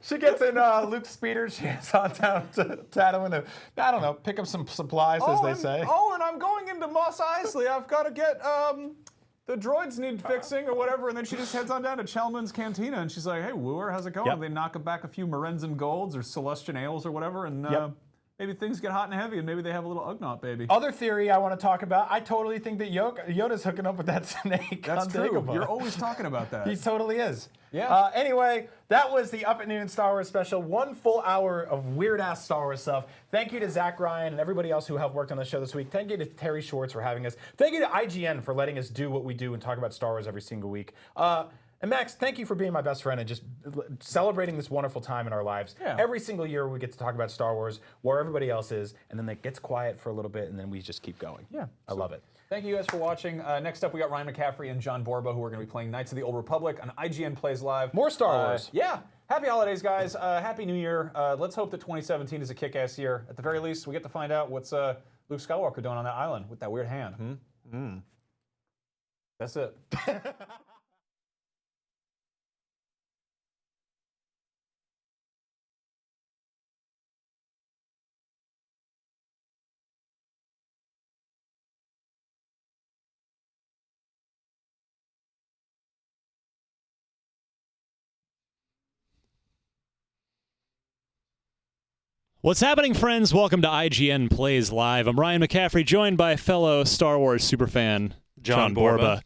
She gets in Luke's speeder. She heads on down to Tatooine to, I don't know, pick up some supplies, as they say. Oh, and I'm going into Mos Eisley. I've got to get, the droids need fixing or whatever. And then she just heads on down to Chelman's Cantina. And she's like, hey, Wooer, how's it going? Yep. They knock back a few Morenzen Golds or Celestian Ales or whatever. And maybe things get hot and heavy, and maybe they have a little Ugnaught baby. Other theory I want to talk about, I totally think that Yoda's hooking up with that snake. That's on true. Dagobah. You're always talking about that. He totally is. Yeah. Anyway, that was the Up at Noon Star Wars special. 1 full hour of weird-ass Star Wars stuff. Thank you to Zach Ryan and everybody else who helped work on the show this week. Thank you to Terry Schwartz for having us. Thank you to IGN for letting us do what we do and talk about Star Wars every single week. And Max, thank you for being my best friend and just celebrating this wonderful time in our lives. Yeah. Every single year we get to talk about Star Wars, where everybody else is, and then it gets quiet for a little bit, and then we just keep going. Yeah. I love it. Thank you guys for watching. Next up, we got Ryan McCaffrey and John Borba, who are going to be playing Knights of the Old Republic on IGN Plays Live. More Star Wars. Yeah. Happy holidays, guys. Happy New Year. Let's hope that 2017 is a kick-ass year. At the very least, we get to find out what's Luke Skywalker doing on that island with that weird hand. That's it. What's happening, friends? Welcome to IGN Plays Live. I'm Ryan McCaffrey, joined by fellow Star Wars superfan John Borba.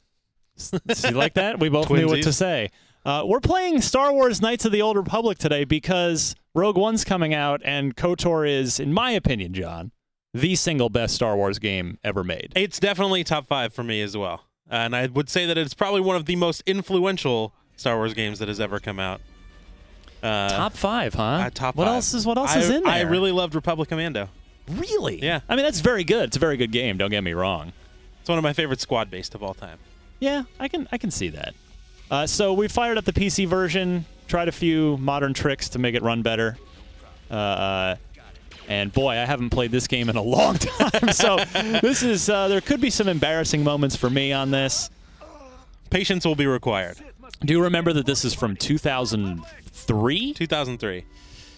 See, like that? We both knew what to say. We're playing Star Wars Knights of the Old Republic today because Rogue One's coming out, and KOTOR is, in my opinion, John, the single best Star Wars game ever made. It's definitely top 5 for me as well. And I would say that it's probably one of the most influential Star Wars games that has ever come out. Top 5, huh? Top 5. What else is in there? I really loved Republic Commando. Really? Yeah. I mean, that's very good. It's a very good game. Don't get me wrong. It's one of my favorite squad-based of all time. Yeah, I can see that. So we fired up the PC version, tried a few modern tricks to make it run better. And boy, I haven't played this game in a long time. So this is there could be some embarrassing moments for me on this. Patience will be required. Do you remember that this is from 2003? 2003.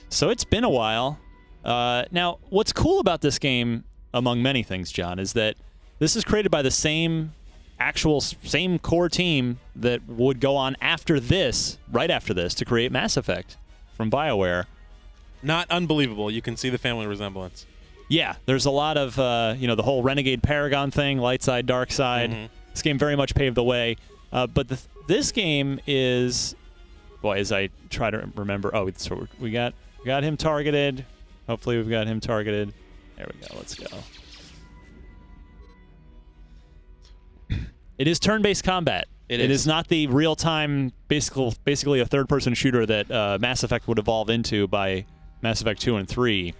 So it's been a while. Now, what's cool about this game, among many things, John, is that this is created by the same core team that would go on after this, right after this, to create Mass Effect from Bioware. Not unbelievable. You can see the family resemblance. Yeah, there's a lot of, the whole Renegade Paragon thing, light side, dark side. Mm-hmm. This game very much paved the way. But this game is, boy, as I try to remember, so we got him targeted. Hopefully we've got him targeted. There we go. Let's go. It is turn-based combat. It is not the real-time, basically a third-person shooter that Mass Effect would evolve into by Mass Effect 2 and 3.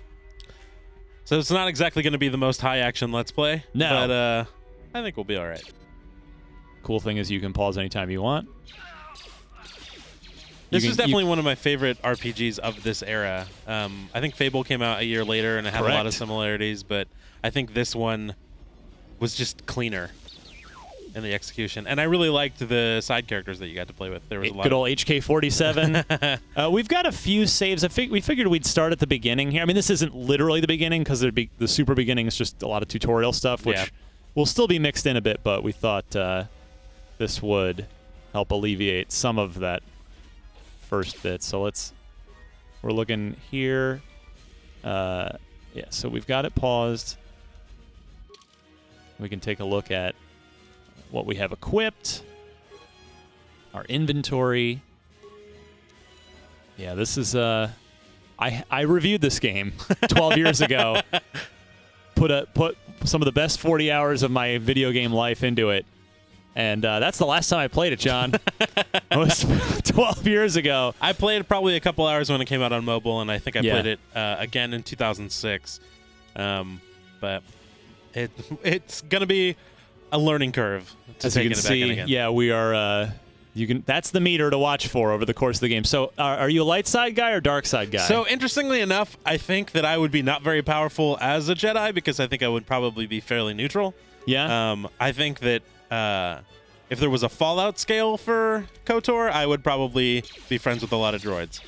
So it's not exactly going to be the most high-action Let's Play. No. But I think we'll be all right. Cool thing is you can pause anytime you want. This is definitely one of my favorite RPGs of this era. I think Fable came out a year later, and it had a lot of similarities, but I think this one was just cleaner in the execution. And I really liked the side characters that you got to play with. There was a lot good old HK-47. We've got a few saves. We figured we'd start at the beginning here. I mean, this isn't literally the beginning because the super beginning is just a lot of tutorial stuff, which will still be mixed in a bit, but we thought this would help alleviate some of that first bit. So we're looking here. So we've got it paused. We can take a look at what we have equipped, our inventory. Yeah, this is I reviewed this game 12 years ago. Put some of the best 40 hours of my video game life into it. And that's the last time I played it, John. It was 12 years ago. I played it probably a couple hours when it came out on mobile, and I think I played it again in 2006. But it's going to be a learning curve to take it back in again. Yeah, we are. That's the meter to watch for over the course of the game. So, are you a light side guy or dark side guy? So, interestingly enough, I think that I would be not very powerful as a Jedi because I think I would probably be fairly neutral. Yeah. I think that if there was a Fallout scale for KOTOR, I would probably be friends with a lot of droids.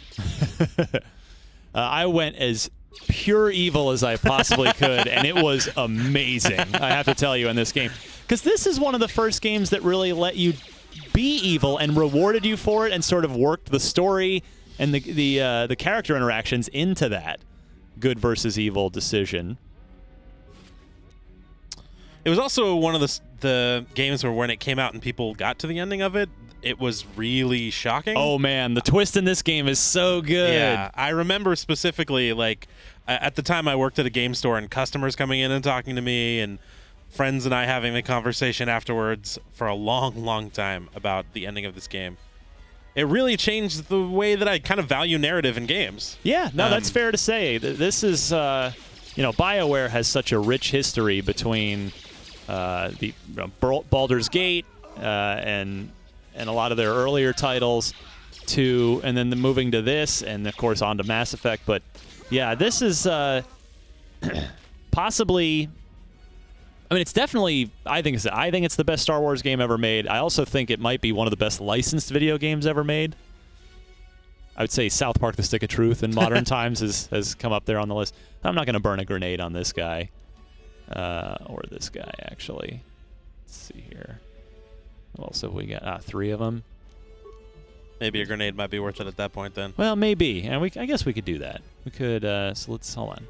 I went as pure evil as I possibly could, and it was amazing, I have to tell you, in this game. Because this is one of the first games that really let you be evil and rewarded you for it and sort of worked the story and the character interactions into that good versus evil decision. It was also one of the games where when it came out and people got to the ending of it, it was really shocking. Oh, man, the twist in this game is so good. Yeah, I remember specifically, like, at the time I worked at a game store and customers coming in and talking to me and friends and I having the conversation afterwards for a long, long time about the ending of this game. It really changed the way that I kind of value narrative in games. Yeah, no, that's fair to say. This is, BioWare has such a rich history between Baldur's Gate and a lot of their earlier titles and then moving to this and, of course, on to Mass Effect. But, yeah, this is possibly... I mean, it's definitely, I think it's the best Star Wars game ever made. I also think it might be one of the best licensed video games ever made. I would say South Park: The Stick of Truth in modern times has come up there on the list. I'm not going to burn a grenade on this guy. Or this guy, actually. Let's see here. What else have we got? 3 of them. Maybe a grenade might be worth it at that point then. Well, maybe. And I guess we could do that. We could, so let's, hold on.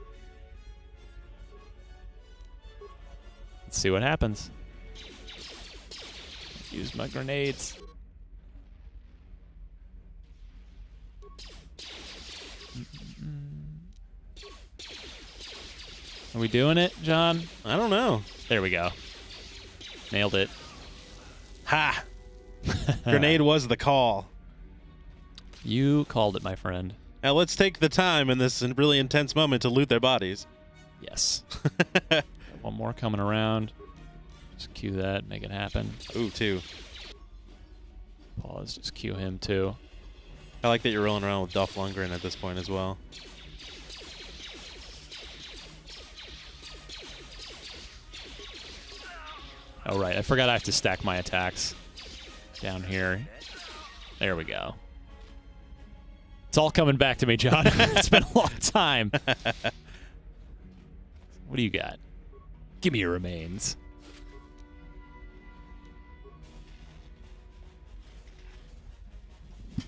Let's see what happens. Use my grenades. Are we doing it, John? I don't know. There we go. Nailed it. Ha! Grenade was the call. You called it, my friend. Now let's take the time in this really intense moment to loot their bodies. Yes. One more coming around. Just cue that, make it happen. Ooh, 2. Pause, just cue him too. I like that you're rolling around with Dolph Lundgren at this point as well. Oh, right. I forgot I have to stack my attacks down here. There we go. It's all coming back to me, John. It's been a long time. What do you got? Give me your remains.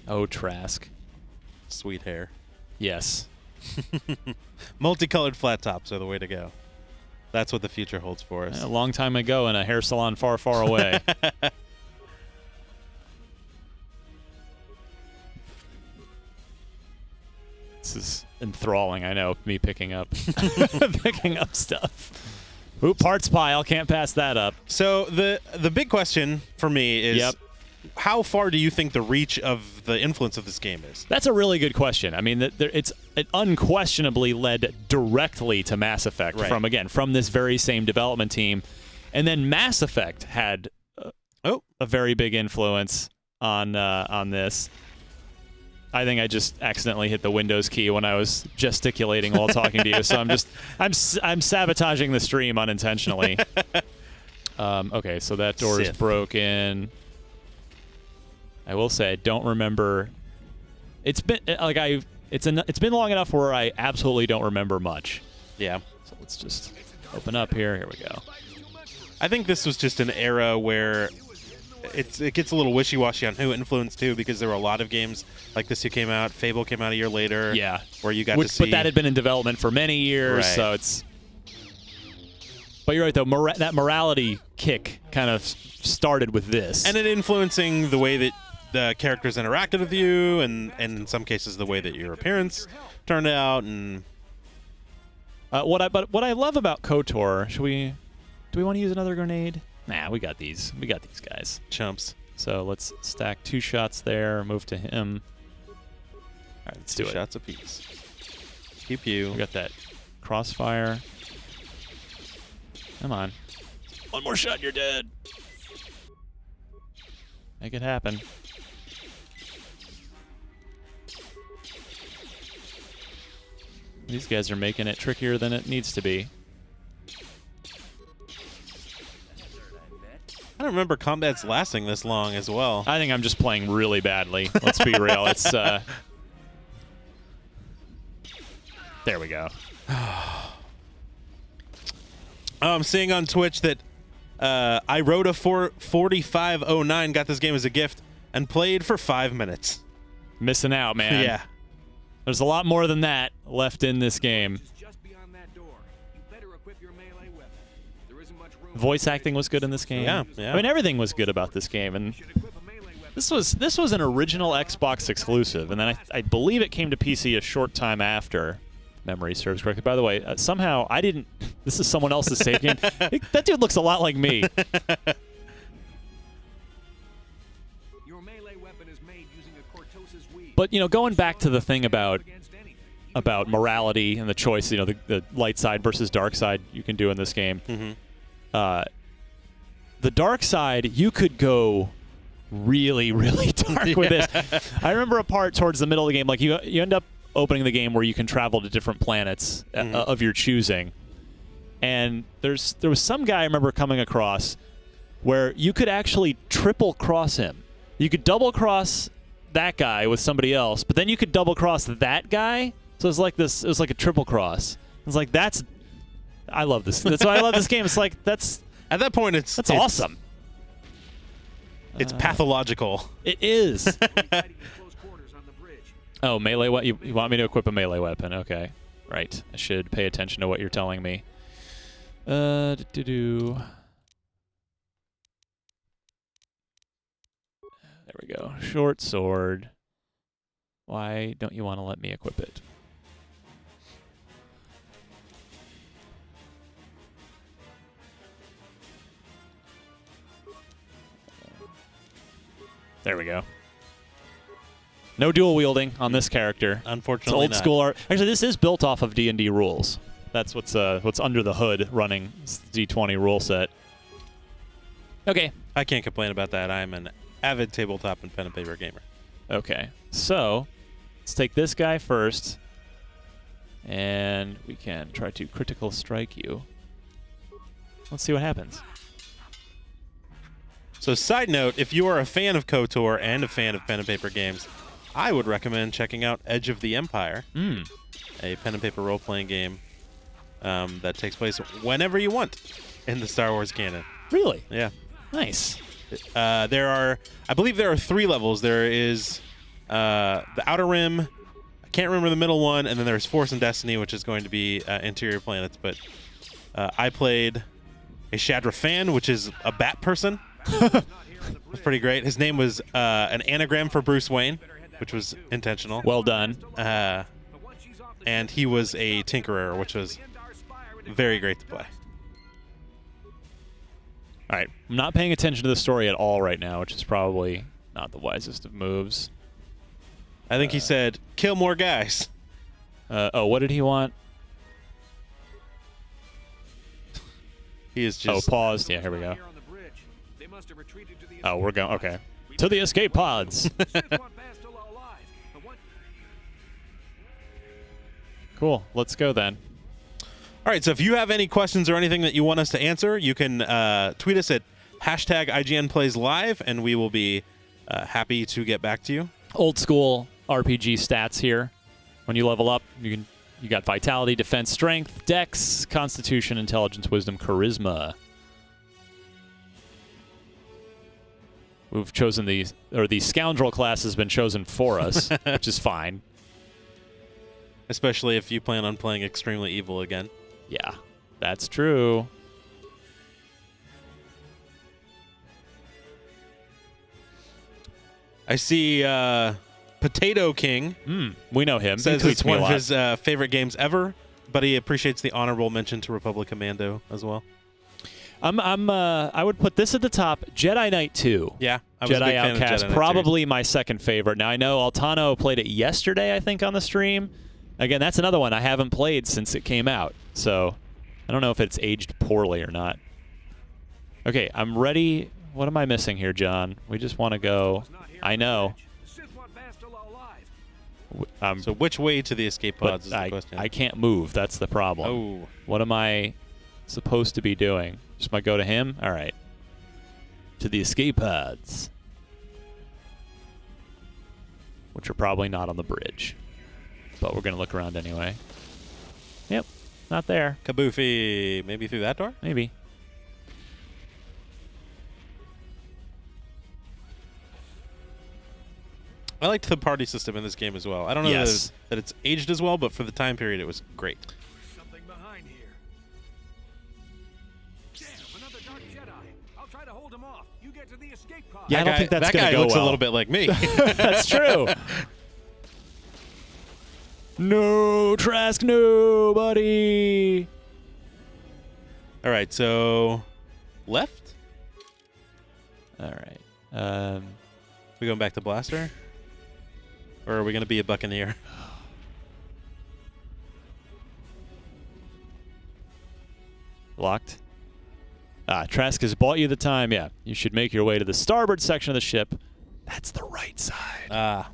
Oh, Trask. Sweet hair. Yes. Multicolored flat tops are the way to go. That's what the future holds for us. A long time ago in a hair salon far, far away. This is enthralling, I know, me picking up stuff. Ooh, parts pile, can't pass that up. So the big question for me is how far do you think the reach of the influence of this game is? That's a really good question. I mean, it unquestionably led directly to Mass Effect from this very same development team. And then Mass Effect had a very big influence on this. I think I just accidentally hit the Windows key when I was gesticulating while talking to you. So I'm sabotaging the stream unintentionally. Okay, so that door is broken. I will say I don't remember. It's been it's been long enough where I absolutely don't remember much. Yeah. So let's just open up here. Here we go. I think this was just an era where it gets a little wishy-washy on who influenced who, because there were a lot of games like this who came out. Fable came out a year later. Yeah. Where you got to see. But that had been in development for many years, so it's. But you're right, though. That morality kick kind of started with this. And it influencing the way that the characters interacted with you, and in some cases the way that your appearance turned out. And what I love about KOTOR, do we want to use another grenade? Nah, we got these. We got these guys. Chumps. So let's stack 2 shots there. Move to him. All right, let's do it. 2 shots apiece. Pew pew. We got that crossfire. Come on. One more shot, you're dead. Make it happen. These guys are making it trickier than it needs to be. I don't remember combats lasting this long as well. I think I'm just playing really badly. Let's be real. It's There we go. I'm seeing on Twitch that I wrote a 4509, got this game as a gift, and played for 5 minutes. Missing out, man. Yeah. There's a lot more than that left in this game. Just beyond that door. You better equip your melee weapon. There isn't much room. Voice acting was good in this game. Yeah, yeah. I mean, everything was good about this game, and this was an original Xbox exclusive, and then I believe it came to PC a short time after. Memory serves correctly. By the way, somehow I didn't. This is someone else's save game. That dude looks a lot like me. Your melee weapon is made using a Cortosis weave. But going back to the thing about morality and the choice, the light side versus dark side you can do in this game. Mm-hmm. The dark side, you could go really, really dark with this. I remember a part towards the middle of the game, like you end up opening the game where you can travel to different planets of your choosing. And there was some guy I remember coming across where you could actually triple cross him. You could double cross that guy with somebody else, but then you could double cross that guy. So it was like a triple cross. It's like I love this. That's why I love this game. It's like at that point it's awesome. It's pathological. It is. Oh, melee weapon. You want me to equip a melee weapon? Okay. Right. I should pay attention to what you're telling me. There we go. Short sword. Why don't you want to let me equip it? There we go. No dual wielding on this character. Unfortunately, it's old school art. Actually, this is built off of D&D rules. That's what's under the hood running D20 rule set. Okay. I can't complain about that. I'm an avid tabletop and pen and paper gamer. Okay. So, let's take this guy first. And we can try to critical strike you. Let's see what happens. So, side note, if you are a fan of KOTOR and a fan of pen and paper games, I would recommend checking out Edge of the Empire, a pen and paper role-playing game that takes place whenever you want in the Star Wars canon. Really? Yeah. Nice. I believe there are 3 levels. There is the Outer Rim, I can't remember the middle one, and then there's Force and Destiny, which is going to be interior planets. But I played a Shadra fan, which is a bat person. It's pretty great. His name was an anagram for Bruce Wayne, which was intentional. Well done. And he was a tinkerer, which was very great to play. All right. I'm not paying attention to the story at all right now, which is probably not the wisest of moves. I think he said, kill more guys. Oh, what did he want? He is just... Oh, paused. Yeah, here we go. Oh, we're going... Okay. To the escape pods. Cool. Let's go then. All right, so if you have any questions or anything that you want us to answer, you can tweet us at #IGNPlaysLive, and we will be happy to get back to you. Old school RPG stats here. When you level up, you got Vitality, Defense, Strength, Dex, Constitution, Intelligence, Wisdom, Charisma. We've chosen the Scoundrel class has been chosen for us, which is fine. Especially if you plan on playing Extremely Evil again. Yeah, that's true. I see Potato King. We know him. Says he tweets it's me one a of lot. his favorite games ever, but he appreciates the honorable mention to Republic Commando as well. I would put this at the top. Jedi Knight 2. Yeah, I was a Jedi big fan of Outcast, Jedi Knight probably my second favorite. Now I know Altano played it yesterday, I think, on the stream. Again, that's another one I haven't played since it came out, so I don't know if it's aged poorly or not. Okay, I'm ready. What am I missing here, John? We just want to go. I know. So which way to the escape pods is the question? I can't move. That's the problem. Oh. What am I supposed to be doing? Just might go to him? All right. To the escape pods. Which are probably not on the bridge. But we're going to look around anyway. Yep. Not there. Kaboofy. Maybe through that door? Maybe. I liked the party system in this game as well. I don't know Yes. that it's aged as well, but for the time period, it was great. There's something behind here. Damn, another Dark Jedi. I'll try to hold him off. You get to the escape pod. Yeah, I don't think that's that gonna guy go looks well. a little bit like me. That's true. No, Trask, nobody. All right, so left. All right. We going back to Blaster, or are we going to be a Buccaneer? Locked. Trask has bought you the time. Yeah, you should make your way to the starboard section of the ship. That's the right side.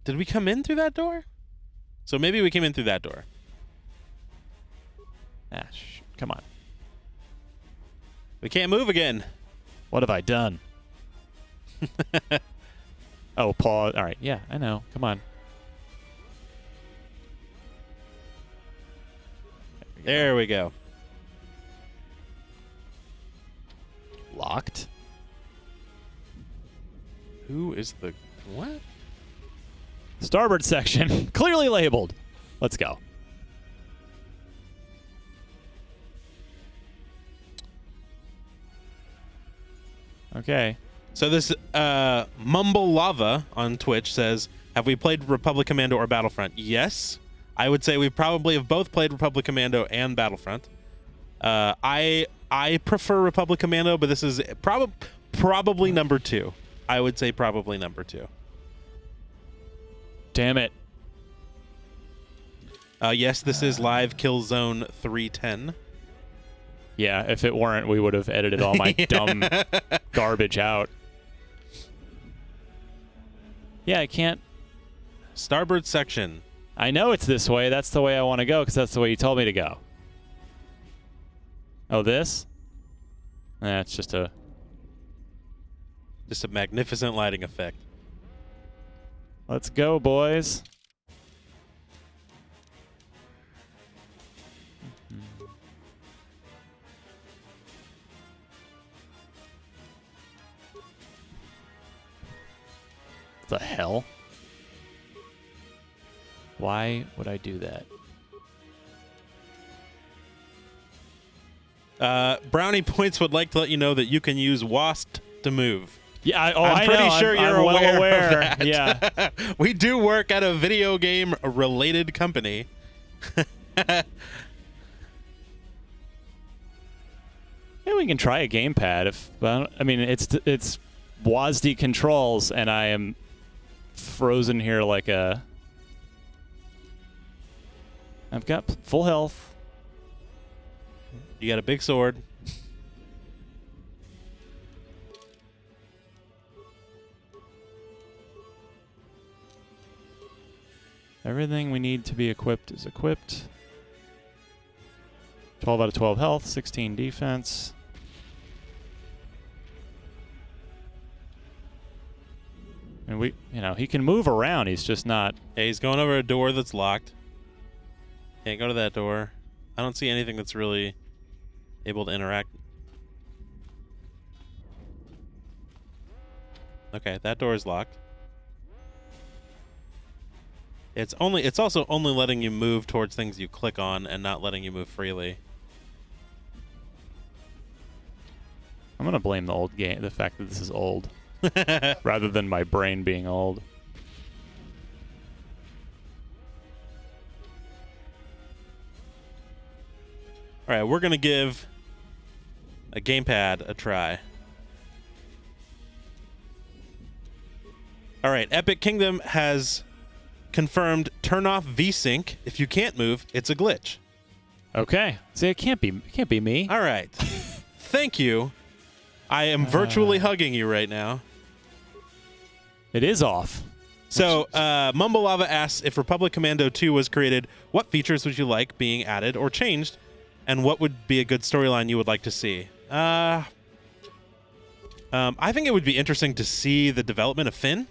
Did we come in through that door? So maybe we came in through that door. Come on. We can't move again. What have I done? Oh, pause. All right. Yeah, I know. Come on. There we go. Locked. Who is the what? Starboard section. Clearly labeled. Let's go. Okay. So this Mumble Lava on Twitch says, have we played Republic Commando or Battlefront? Yes. I would say we probably have both played Republic Commando and Battlefront. I prefer Republic Commando, but this is probably number 2. I would say probably number 2. Damn it. Yes, this is live Killzone 310. Yeah, if it weren't, we would have edited all my dumb garbage out. Yeah, I can't. Starboard section. I know it's this way. That's the way I want to go because that's the way you told me to go. Oh, this? It's just a magnificent lighting effect. Let's go, boys. The hell? Why would I do that? Brownie Points would like to let you know that you can use WASP to move. Yeah, I'm pretty sure you're I'm well aware of that. Yeah. We do work at a video game related company. Maybe we can try a gamepad. I mean, it's WASD controls, and I am frozen here like a. I've got full health. You got a big sword. Everything we need to be equipped is equipped. 12 out of 12 health, 16 defense. And he can move around. He's just not. Yeah, he's going over a door that's locked. Can't go to that door. I don't see anything that's really able to interact. Okay, that door is locked. It's also only letting you move towards things you click on and not letting you move freely. I'm gonna blame the old game, the fact that this is old, rather than my brain being old. All right, we're gonna give a gamepad a try. All right, Epic Kingdom has confirmed turn off VSync. If you can't move, it's a glitch. Okay. See, it can't be me. All right. Thank you. I am virtually hugging you right now. It is off. So, Mumble Lava asks, if Republic Commando 2 was created, what features would you like being added or changed, and what would be a good storyline you would like to see? I think it would be interesting to see the development of Finn.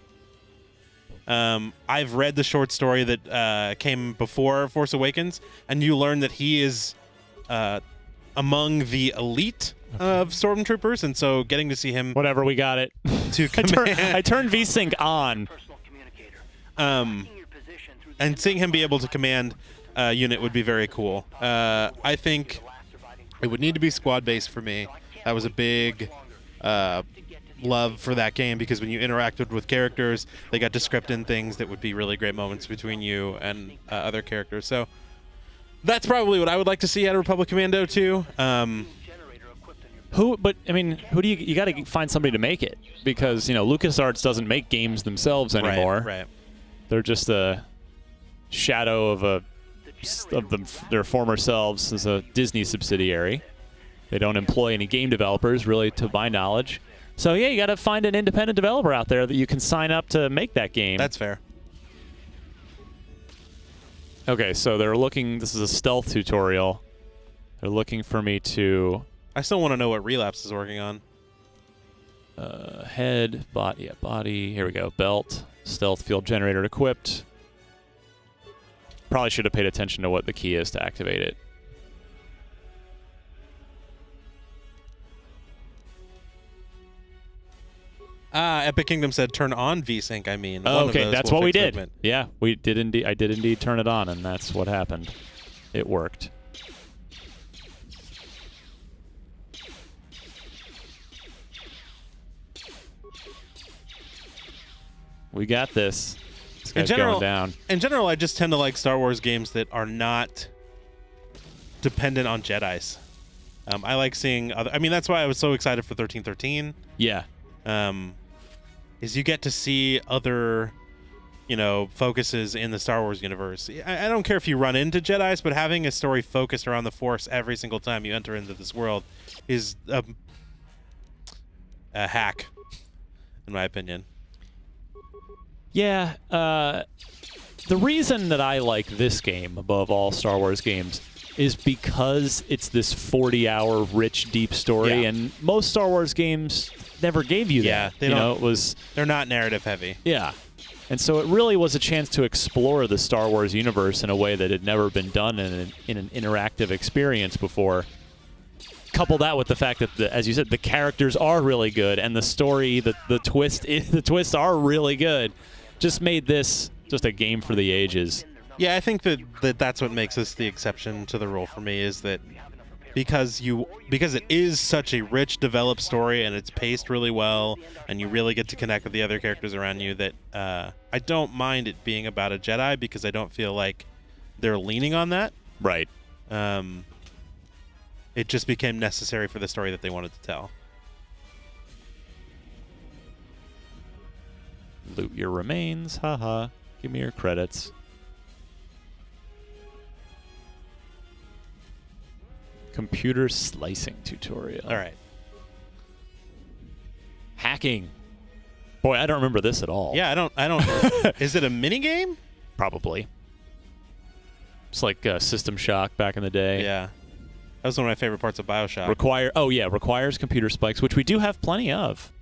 I've read the short story that came before Force Awakens, and you learn that he is among the elite of stormtroopers, and so getting to see him Whatever, we got it. to I turned VSync on. And seeing him be able to command a unit would be very cool. I think it would need to be squad-based for me. That was a big love for that game, because when you interacted with characters, they got to script in things that would be really great moments between you and other characters. So that's probably what I would like to see out of Republic Commando 2. But I mean, who do you got to find somebody to make it, because LucasArts doesn't make games themselves anymore. Right. They're just a shadow of their former selves as a Disney subsidiary. They don't employ any game developers, really, to my knowledge. So yeah, you got to find an independent developer out there that you can sign up to make that game. That's fair. Okay, so they're looking. This is a stealth tutorial. They're looking for me to. I still want to know what Relapse is working on. Head, body, body. Here we go. Belt, stealth field generator equipped. Probably should have paid attention to what the key is to activate it. Epic Kingdom said turn on VSync. I mean, Oh, okay, that's what we did. Movement. Yeah, we did indeed. I did indeed turn it on, and that's what happened. It worked. We got this. This guy's going down. In general, I just tend to like Star Wars games that are not dependent on Jedis. I like seeing other. I mean, that's why I was so excited for 1313. Yeah. Is you get to see other, focuses in the Star Wars universe. I don't care if you run into Jedis, but having a story focused around the Force every single time you enter into this world is a hack, in my opinion. Yeah, the reason that I like this game above all Star Wars games is because it's this 40-hour rich, deep story, Yeah. and most Star Wars games never gave you Yeah, that. they don't. They're not narrative heavy. Yeah, and so it really was a chance to explore the Star Wars universe in a way that had never been done in an interactive experience before. Couple that with the fact that, as you said, the characters are really good, and the story, the twists are really good. Just made this just a game for the ages. Yeah, I think that's what makes this the exception to the rule for me, is that because it is such a rich, developed story, and it's paced really well, and you really get to connect with the other characters around you, that I don't mind it being about a Jedi, because I don't feel like they're leaning on that. Right. It just became necessary for the story that they wanted to tell. Loot your remains. Haha. Give me your credits. Computer slicing tutorial. All right. Hacking. Boy, I don't remember this at all. Yeah, I don't. Is it a mini game? Probably. It's like System Shock back in the day. Yeah. That was one of my favorite parts of BioShock. Requires computer spikes, which we do have plenty of.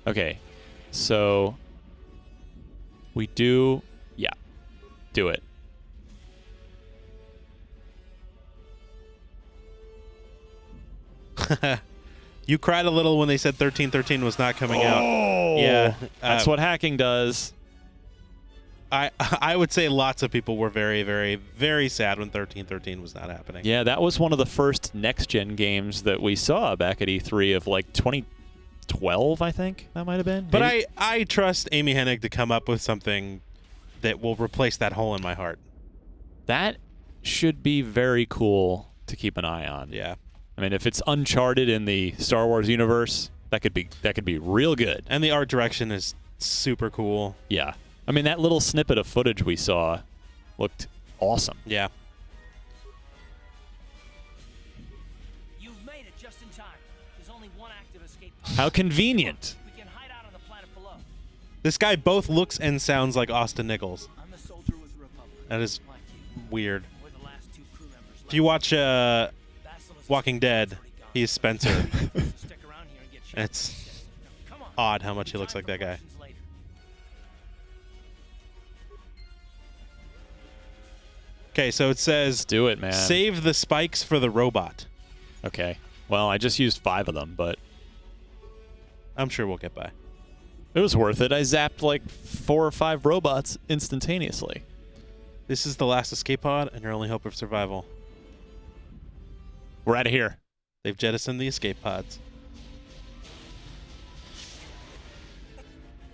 Okay, so we do, do it. You cried a little when they said 1313 was not coming out. Yeah. That's what hacking does. I would say lots of people were very, very, very sad when 1313 was not happening. Yeah, that was one of the first next-gen games that we saw back at E3 of like 2012, I think that might have been. But Maybe? I trust Amy Hennig to come up with something that will replace that hole in my heart. That should be very cool to keep an eye on. Yeah. I mean, if it's Uncharted in the Star Wars universe, that could be real good. And the art direction is super cool. Yeah. I mean, that little snippet of footage we saw looked awesome. Yeah. You've made it just in time. There's only one active escape. How convenient. We can hide out on the planet below. This guy both looks and sounds like Austin Nichols. I'm a soldier with the Republic. That is Like you. weird. We're the last two crew members If you watch Basilisk Walking is Dead, already gone. he's Spencer. Stick around here and get shot. It's Come on. odd how much he looks like that guy. Okay, so it says, Do it, man. save the spikes for the robot. Okay. Well, I just used 5 of them, but I'm sure we'll get by. it was worth it. I zapped like 4 or 5 robots instantaneously. This is the last escape pod and your only hope of survival. We're out of here. They've jettisoned the escape pods.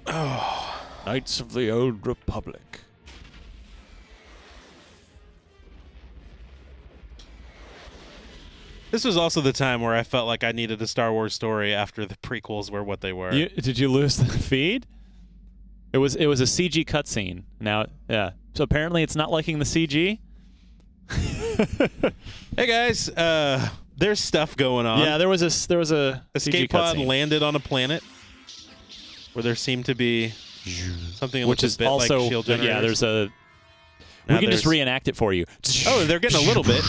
Oh. Knights of the Old Republic. This was also the time where I felt like I needed a Star Wars story after the prequels were what they were. Did you lose the feed? It was a CG cutscene. Now, yeah. So apparently it's not liking the CG. Hey guys, there's stuff going on. Yeah, there was a escape CG pod cutscene. landed on a planet where there seemed to be something that Which looks is a bit also like shield generators. yeah. There's a. Now we can just there's- reenact it for you. Oh, they're getting a little bit.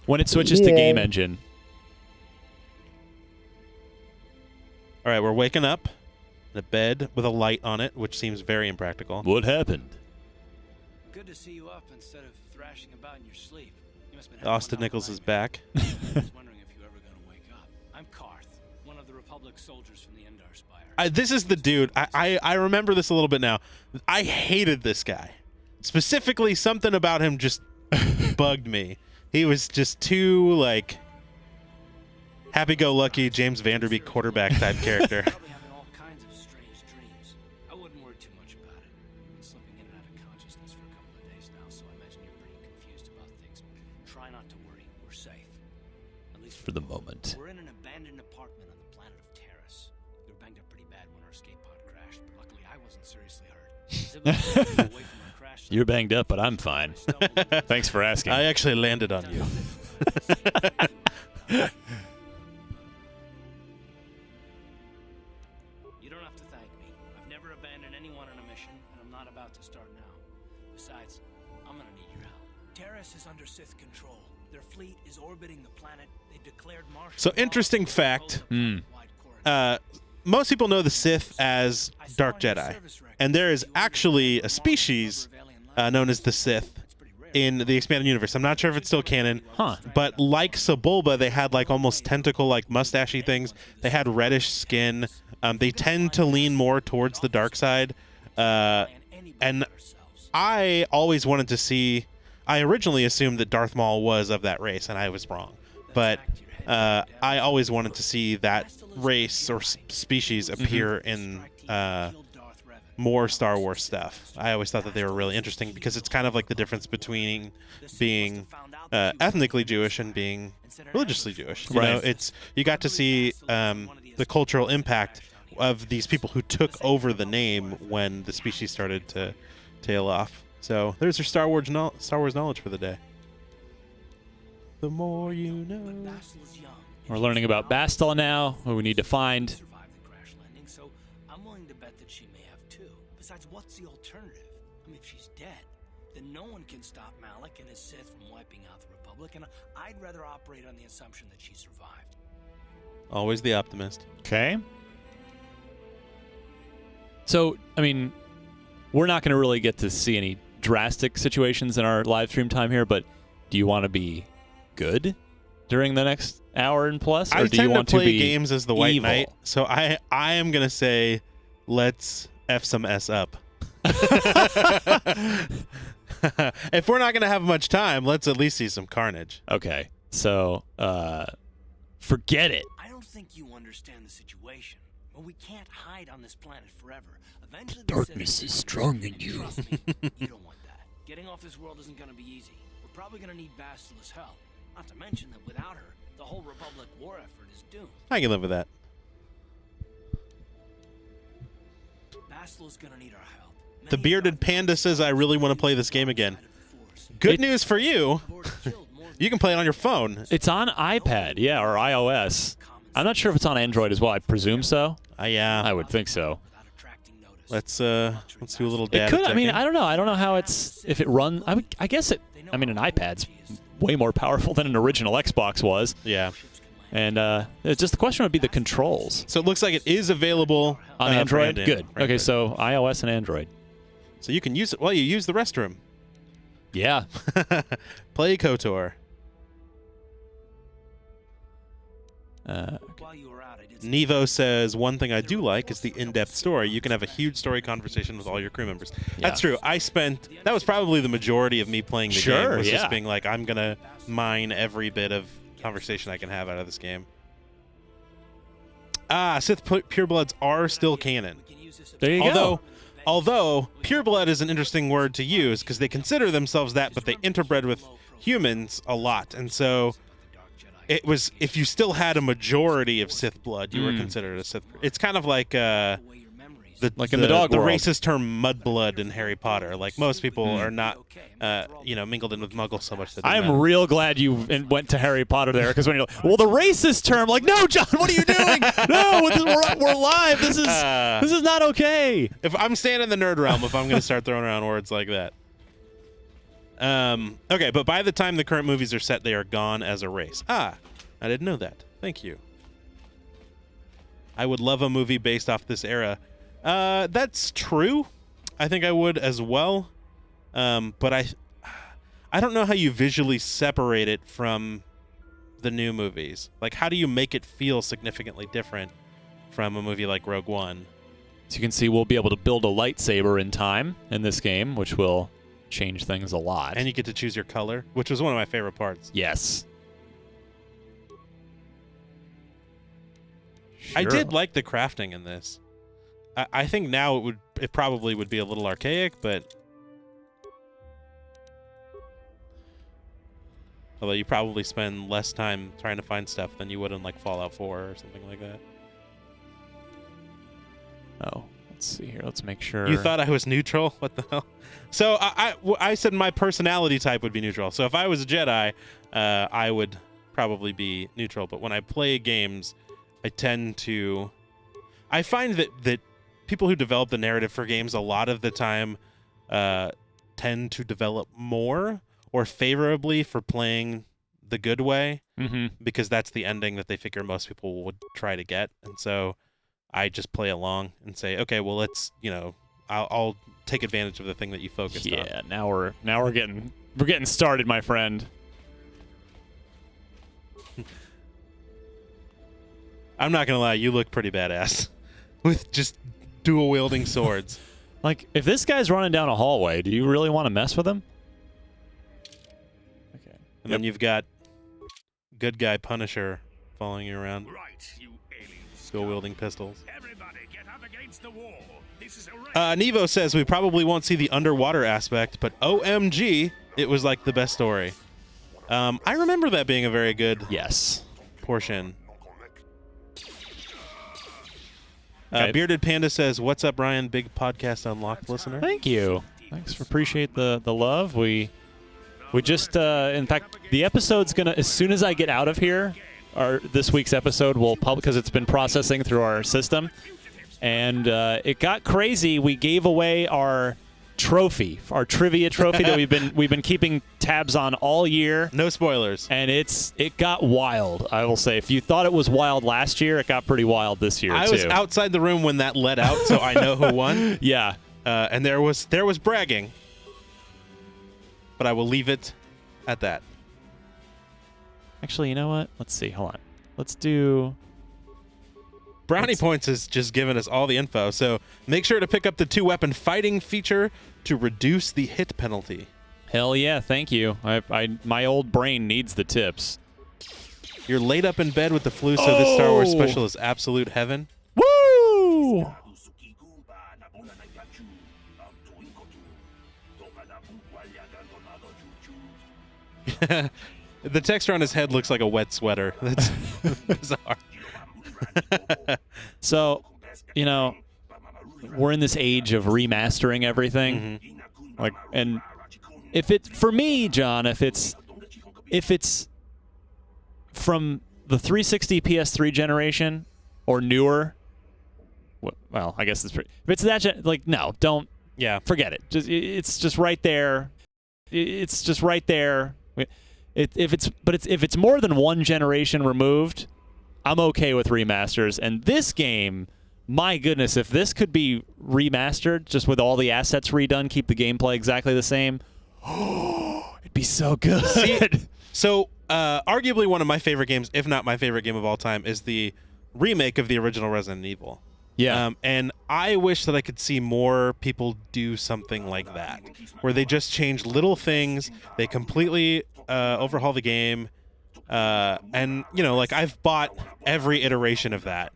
When it switches to game engine. All right, we're waking up in a bed with a light on it, which seems very impractical. What happened? Good to see you up instead of thrashing about in your sleep. You must have been Austin Nichols is back. I was wondering if you were ever going to wake up. I'm Karth, one of the Republic soldiers from the Endar Spire. This is the dude. I remember this a little bit now. I hated this guy. Specifically, something about him just bugged me. He was just too, like, happy-go-lucky James Vanderbeek quarterback type character. Probably having all kinds of strange dreams. I wouldn't worry too much about it. You've been slipping in and out of consciousness for a couple of days now, so I imagine you're pretty confused about things. Try not to worry. We're safe. At least For the moment. We're in an abandoned apartment on the planet of Taris. We were banged up pretty bad when our escape pod crashed, but luckily I wasn't seriously hurt. Zip line away from our crash site. You're banged up, but I'm fine. I stumbled into Thanks for asking. I actually landed on you. You don't have to thank me. I've never abandoned anyone on a mission, and I'm not about to start now. Besides, I'm gonna need your help. Taris is under SITH control. Their fleet is orbiting the planet. They've declared martial So, law interesting and fact. imposed a planet-wide quarantine. Most people know the Sith as Dark Jedi, and there is actually a species known as the Sith in the expanded universe. I'm not sure if it's still canon, but like Sebulba, they had like almost tentacle-like mustachy things. They had reddish skin. They tend to lean more towards the dark side, and I always wanted to see. I originally assumed that Darth Maul was of that race, and I was wrong. But I always wanted to see that race or species appear in more Star Wars stuff. I always thought that they were really interesting because it's kind of like the difference between being ethnically Jewish and being religiously Jewish. You know, you got to see the cultural impact of these people who took over the name when the species started to tail off. So there's your Star Wars knowledge for the day. The more you know. We're learning about Bastila now, who we need to find. Survived the crash landing, so I'm willing to bet that she may have too. Besides, what's the alternative? I mean, if she's dead, then no one can stop Malik and his Sith from wiping out the Republic, and I'd rather operate on the assumption that she survived. Always the optimist. Okay. So, I mean, we're not going to really get to see any drastic situations in our live stream time here, but do you want to be good during the next hour and plus, or I do you tend want to play be games as the White evil? Knight, so I am gonna say let's F some S up. If we're not gonna have much time, let's at least see some carnage. Okay, so forget it. I don't think you understand the situation. Well, we can't hide on this planet forever. Eventually, Darkness is strong in you. Trust me, you don't want that. Getting off this world isn't going to be easy. We're probably going to need Bastila's help. Not to mention that without her, the whole Republic war effort is doomed. I can live with that. Bastila's going to need our help. The bearded panda says I really want to play this game again. Good news for you. You can play it on your phone. It's on iPad, yeah, or iOS. I'm not sure if it's on Android as well. I presume so. Yeah. I would think so. Let's do a little data It could. I mean, checking. I don't know. I don't know how if it runs. I guess it. I mean, an iPad's way more powerful than an original Xbox was. Yeah. And it's just the question would be the controls. So it looks like it is available on Android. Good. For okay, Android. so iOS and Android. So you can use it while you use the restroom. Yeah. Play KOTOR. While you were out, I did Nevo says, one thing I do like is the in-depth story. You can have a huge story conversation with all your crew members. That's true. That was probably the majority of me playing the game. Was just being like, I'm going to mine every bit of conversation I can have out of this game. Sith purebloods are still canon. There you go. Although pureblood is an interesting word to use because they consider themselves that, but they interbred with humans a lot. And so it was, if you still had a majority of Sith blood, you were considered a Sith. It's kind of like in the dog world. Racist term mudblood in Harry Potter. Like most people are not, mingled in with Muggles so much. That I'm real glad you went to Harry Potter there because when you're like, well, the racist term, like, no, John, what are you doing? No, we're live. This is not okay. If I'm staying in the nerd realm, if I'm going to start throwing around words like that. Okay, but by the time the current movies are set, they are gone as a race. I didn't know that. Thank you. I would love a movie based off this era. That's true. I think I would as well. But I don't know how you visually separate it from the new movies. Like, how do you make it feel significantly different from a movie like Rogue One? As you can see, we'll be able to build a lightsaber in time in this game, which will change things a lot. And you get to choose your color, which was one of my favorite parts. Yes. I did like the crafting in this. I think now it probably would be a little archaic, but although you probably spend less time trying to find stuff than you would in like Fallout 4 or something like that. Oh, let's see here. Let's make sure. You thought I was neutral? What the hell? So I said my personality type would be neutral. So if I was a Jedi, I would probably be neutral. But when I play games, I find that people who develop the narrative for games a lot of the time tend to develop more or favorably for playing the good way, because that's the ending that they figure most people would try to get. And so I just play along and say, okay, well, let's, I'll take advantage of the thing that you focused on. Yeah, now we're getting started, my friend. I'm not gonna lie, you look pretty badass with just dual wielding swords. Like, if this guy's running down a hallway, do you really want to mess with him? Okay. And then you've got good guy Punisher following you around. Right, you aliens. Dual wielding pistols. Everybody get up against the wall. This is a race. Nevo says we probably won't see the underwater aspect, but OMG, it was like the best story. I remember that being a very good portion. Okay. Bearded Panda says, "What's up, Ryan? Big podcast unlocked listener." Thank you. Thanks for appreciate the love. We just in fact the episode's gonna, as soon as I get out of here, this week's episode will publish because it's been processing through our system, and it got crazy. We gave away our trophy, our trivia trophy that we've been keeping tabs on all year. No spoilers. And it got wild. I will say, if you thought it was wild last year, it got pretty wild this year. I was outside the room when that let out, so I know who won. Yeah. And there was bragging, but I will leave it at that. Actually, you know what? Let's see. Hold on. Let's do. Brownie Points has just given us all the info, so make sure to pick up the 2-weapon fighting feature to reduce the hit penalty. Hell yeah, thank you. My old brain needs the tips. You're laid up in bed with the flu, so this Star Wars special is absolute heaven. Woo! The texture on his head looks like a wet sweater. That's bizarre. So, we're in this age of remastering everything. Like, and for me, John, if it's from the 360 PS3 generation or newer, well, I guess if it's that no, don't. Yeah, forget it. It's just right there. It's just right there. If it's more than one generation removed, I'm okay with remasters. And this game, my goodness, if this could be remastered, just with all the assets redone, keep the gameplay exactly the same, it'd be so good. So, arguably one of my favorite games, if not my favorite game of all time, is the remake of the original Resident Evil. Yeah. And I wish that I could see more people do something like that, where they just change little things, they completely overhaul the game, and, you know, like, I've bought every iteration of that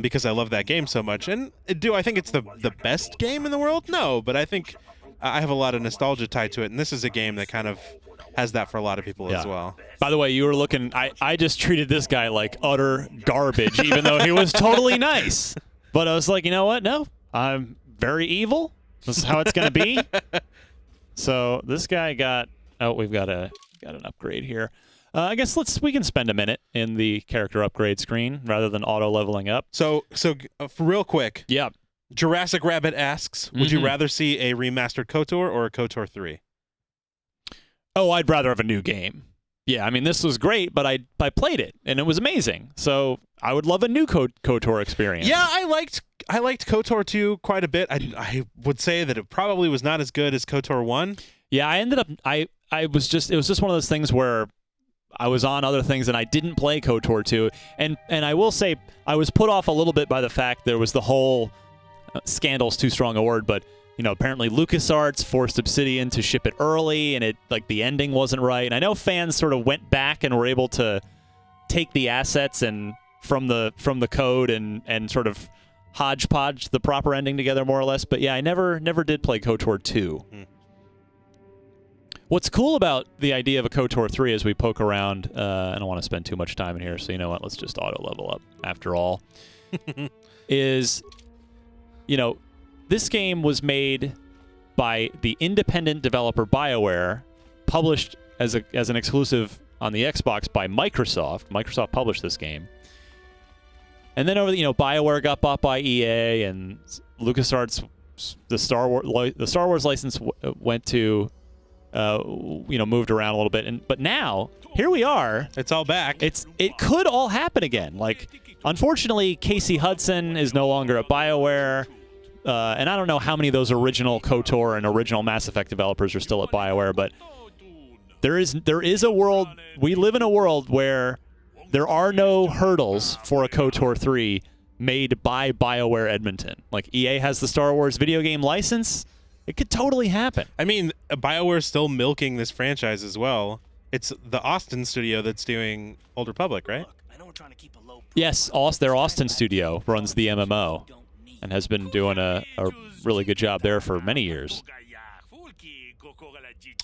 because I love that game so much. And do I think it's the best game in the world? No, but I think I have a lot of nostalgia tied to it, and this is a game that kind of has that for a lot of people as well. By the way, you were looking, I just treated this guy like utter garbage, even though he was totally nice. But I was like, you know what? No, I'm very evil. This is how it's going to be. So this guy got, we've got an upgrade here. I guess we can spend a minute in the character upgrade screen rather than auto leveling up. So real quick. Yeah. Jurassic Rabbit asks, would you rather see a remastered KOTOR or a KOTOR 3? Oh, I'd rather have a new game. Yeah, I mean, this was great, but I played it, and it was amazing. So I would love a new KOTOR experience. Yeah, I liked KOTOR 2 quite a bit. I would say that it probably was not as good as KOTOR 1. Yeah, I ended up, it was just one of those things where I was on other things, and I didn't play KOTOR 2. And I will say, I was put off a little bit by the fact there was the whole, scandal's too strong a word, but you know, apparently LucasArts forced Obsidian to ship it early, and it the ending wasn't right. And I know fans sort of went back and were able to take the assets and from the code and sort of hodgepodge the proper ending together more or less. But yeah, I never did play KOTOR 2. What's cool about the idea of a KOTOR 3 as we poke around, I don't want to spend too much time in here, so you know what? Let's just auto level up after all. Is, you know, this game was made by the independent developer Bioware, published as an exclusive on the Xbox by Microsoft. Microsoft published this game. And then Bioware got bought by EA, and LucasArts, the Star Wars license went to, moved around a little bit. But now, here we are. It's all back. It could all happen again. Like, unfortunately, Casey Hudson is no longer at Bioware. And I don't know how many of those original KOTOR and original Mass Effect developers are still at Bioware, but there is a world, we live in a world where there are no hurdles for a KOTOR 3 made by Bioware Edmonton. Like, EA has the Star Wars video game license. It could totally happen. I mean, BioWare's still milking this franchise as well. It's the Austin studio that's doing Old Republic, right? Yes, their Austin studio runs the MMO. And has been doing a really good job there for many years.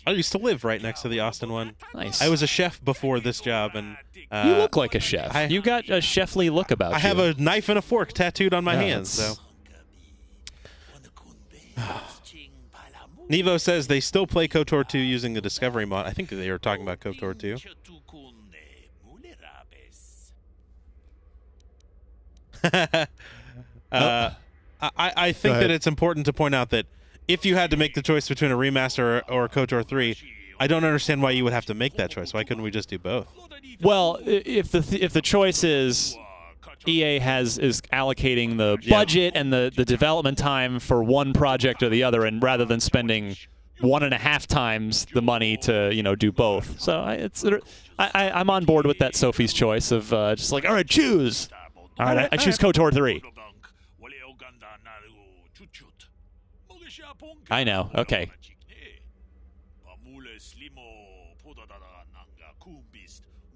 I used to live right next to the Austin one. Nice. I was a chef before this job, and you look like a chef. You got a chefly look about you. I have a knife and a fork tattooed on my hands. So, Nevo says they still play KOTOR 2 using the Discovery mod. I think they were talking about KOTOR 2. I think that it's important to point out that if you had to make the choice between a remaster or KOTOR 3, I don't understand why you would have to make that choice. Why couldn't we just do both? Well, if the choice is EA is allocating the budget and the development time for one project or the other, and rather than spending 1.5 times the money to do both, so I'm on board with that Sophie's choice of just like, all right, choose. All right, I choose KOTOR 3. I know. Okay.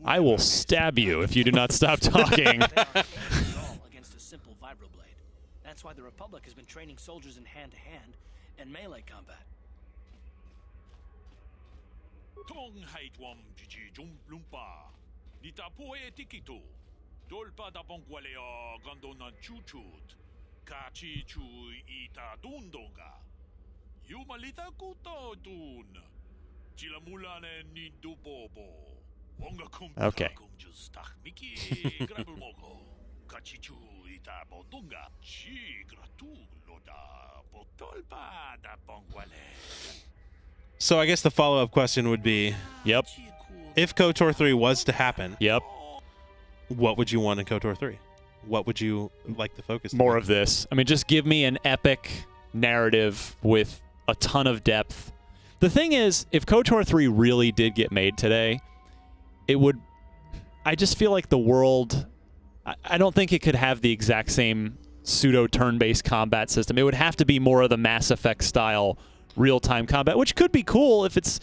I will stab you if you do not stop talking. Against a simple vibroblade. That's why the Republic has been training soldiers in hand-to-hand and melee combat. Okay. So I guess the follow-up question would be, Yep. if KOTOR 3 was to happen, Yep. What would you want in KOTOR 3? What would you like the focus to More be? of this. I mean, just give me an epic narrative with a ton of depth. The thing is, if KOTOR 3 really did get made today, it would... I just feel like the world... I don't think it could have the exact same pseudo-turn-based combat system. It would have to be more of the Mass Effect style real-time combat, which could be cool if it's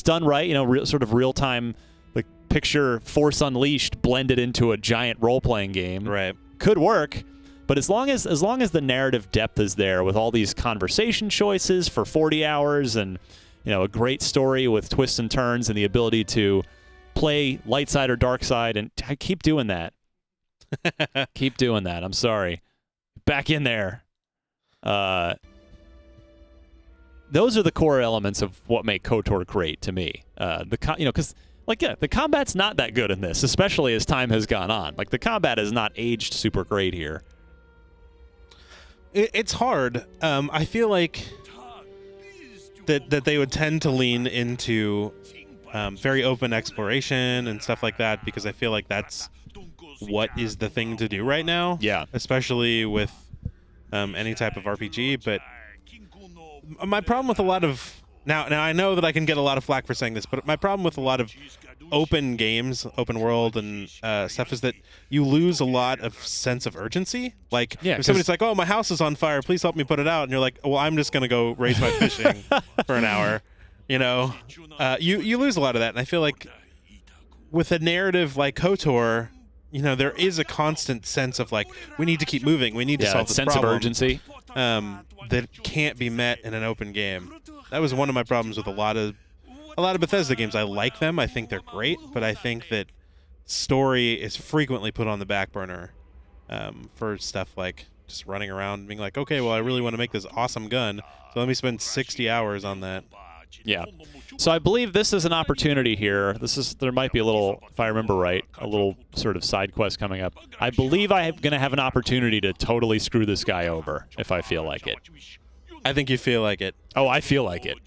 done right. You know, sort of real-time, like picture Force Unleashed blended into a giant role-playing game. Right. Could work, but as long as the narrative depth is there with all these conversation choices for 40 hours and a great story with twists and turns and the ability to play light side or dark side, and keep doing that. Keep doing that. I'm sorry. Back in there. Those are the core elements of what make KOTOR great to me. Because the combat's not that good in this, especially as time has gone on. Like, the combat is not aged super great here. It's hard. I feel like that they would tend to lean into very open exploration and stuff like that, because I feel like that's what is the thing to do right now. Yeah. Especially with any type of RPG. But my problem with a lot of... Now I know that I can get a lot of flack for saying this, but my problem with a lot of open games, open world and stuff is that you lose a lot of sense of urgency. Like, if somebody's like, oh, my house is on fire, please help me put it out. And you're like, well, I'm just going to go raise my fishing for an hour. You lose a lot of that. And I feel like with a narrative like KOTOR, there is a constant sense of like, we need to keep moving. We need to solve this sense problem. of urgency. That can't be met in an open game. That was one of my problems with a lot of Bethesda games. I like them. I think they're great, but I think that story is frequently put on the back burner for stuff like just running around and being like, okay, well, I really want to make this awesome gun, so let me spend 60 hours on that. Yeah. So I believe this is an opportunity here. There might be a little, if I remember right, a little sort of side quest coming up. I believe I'm going to have an opportunity to totally screw this guy over if I feel like it. I think you feel like it. Oh, I feel like it.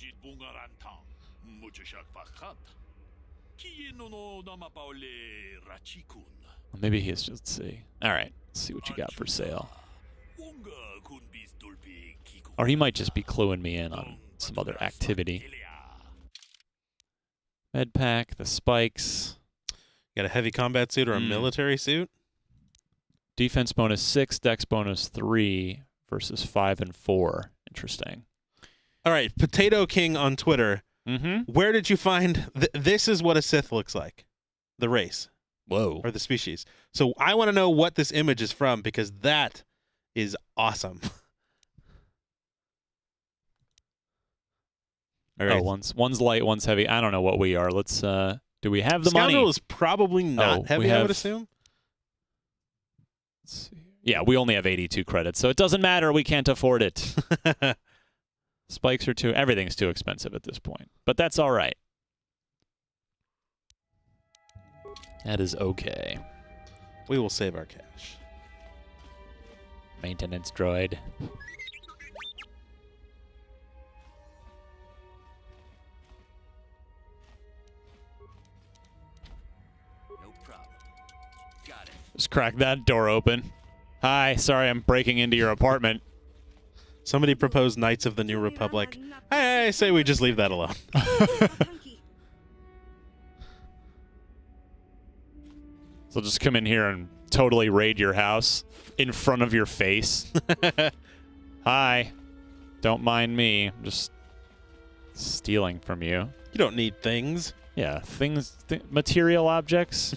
Maybe he's, let's see. All right, let's see what you got for sale. Or he might just be cluing me in on some other activity. Med pack, the spikes. Got a heavy combat suit or a military suit? Defense bonus 6, dex bonus 3 versus 5 and 4. Interesting. All right, Potato King on Twitter. Where did you find... this is what a Sith looks like. The race. Whoa. Or the species. So I want to know what this image is from, because that is awesome. All right. Oh, one's light, one's heavy. I don't know what we are. Let's... do we have the money? Scoundrel is probably not heavy, I would assume. Let's see. Yeah, we only have 82 credits, so it doesn't matter. We can't afford it. Spikes are too... Everything's too expensive at this point. But that's all right. That is okay. We will save our cash. Maintenance droid. No problem. Got it. Just crack that door open. Hi, sorry I'm breaking into your apartment. Somebody proposed Knights of the New Republic. I say we just leave that alone. So just come in here and totally raid your house in front of your face. Hi. Don't mind me. I'm just stealing from you. You don't need things. Yeah, material objects.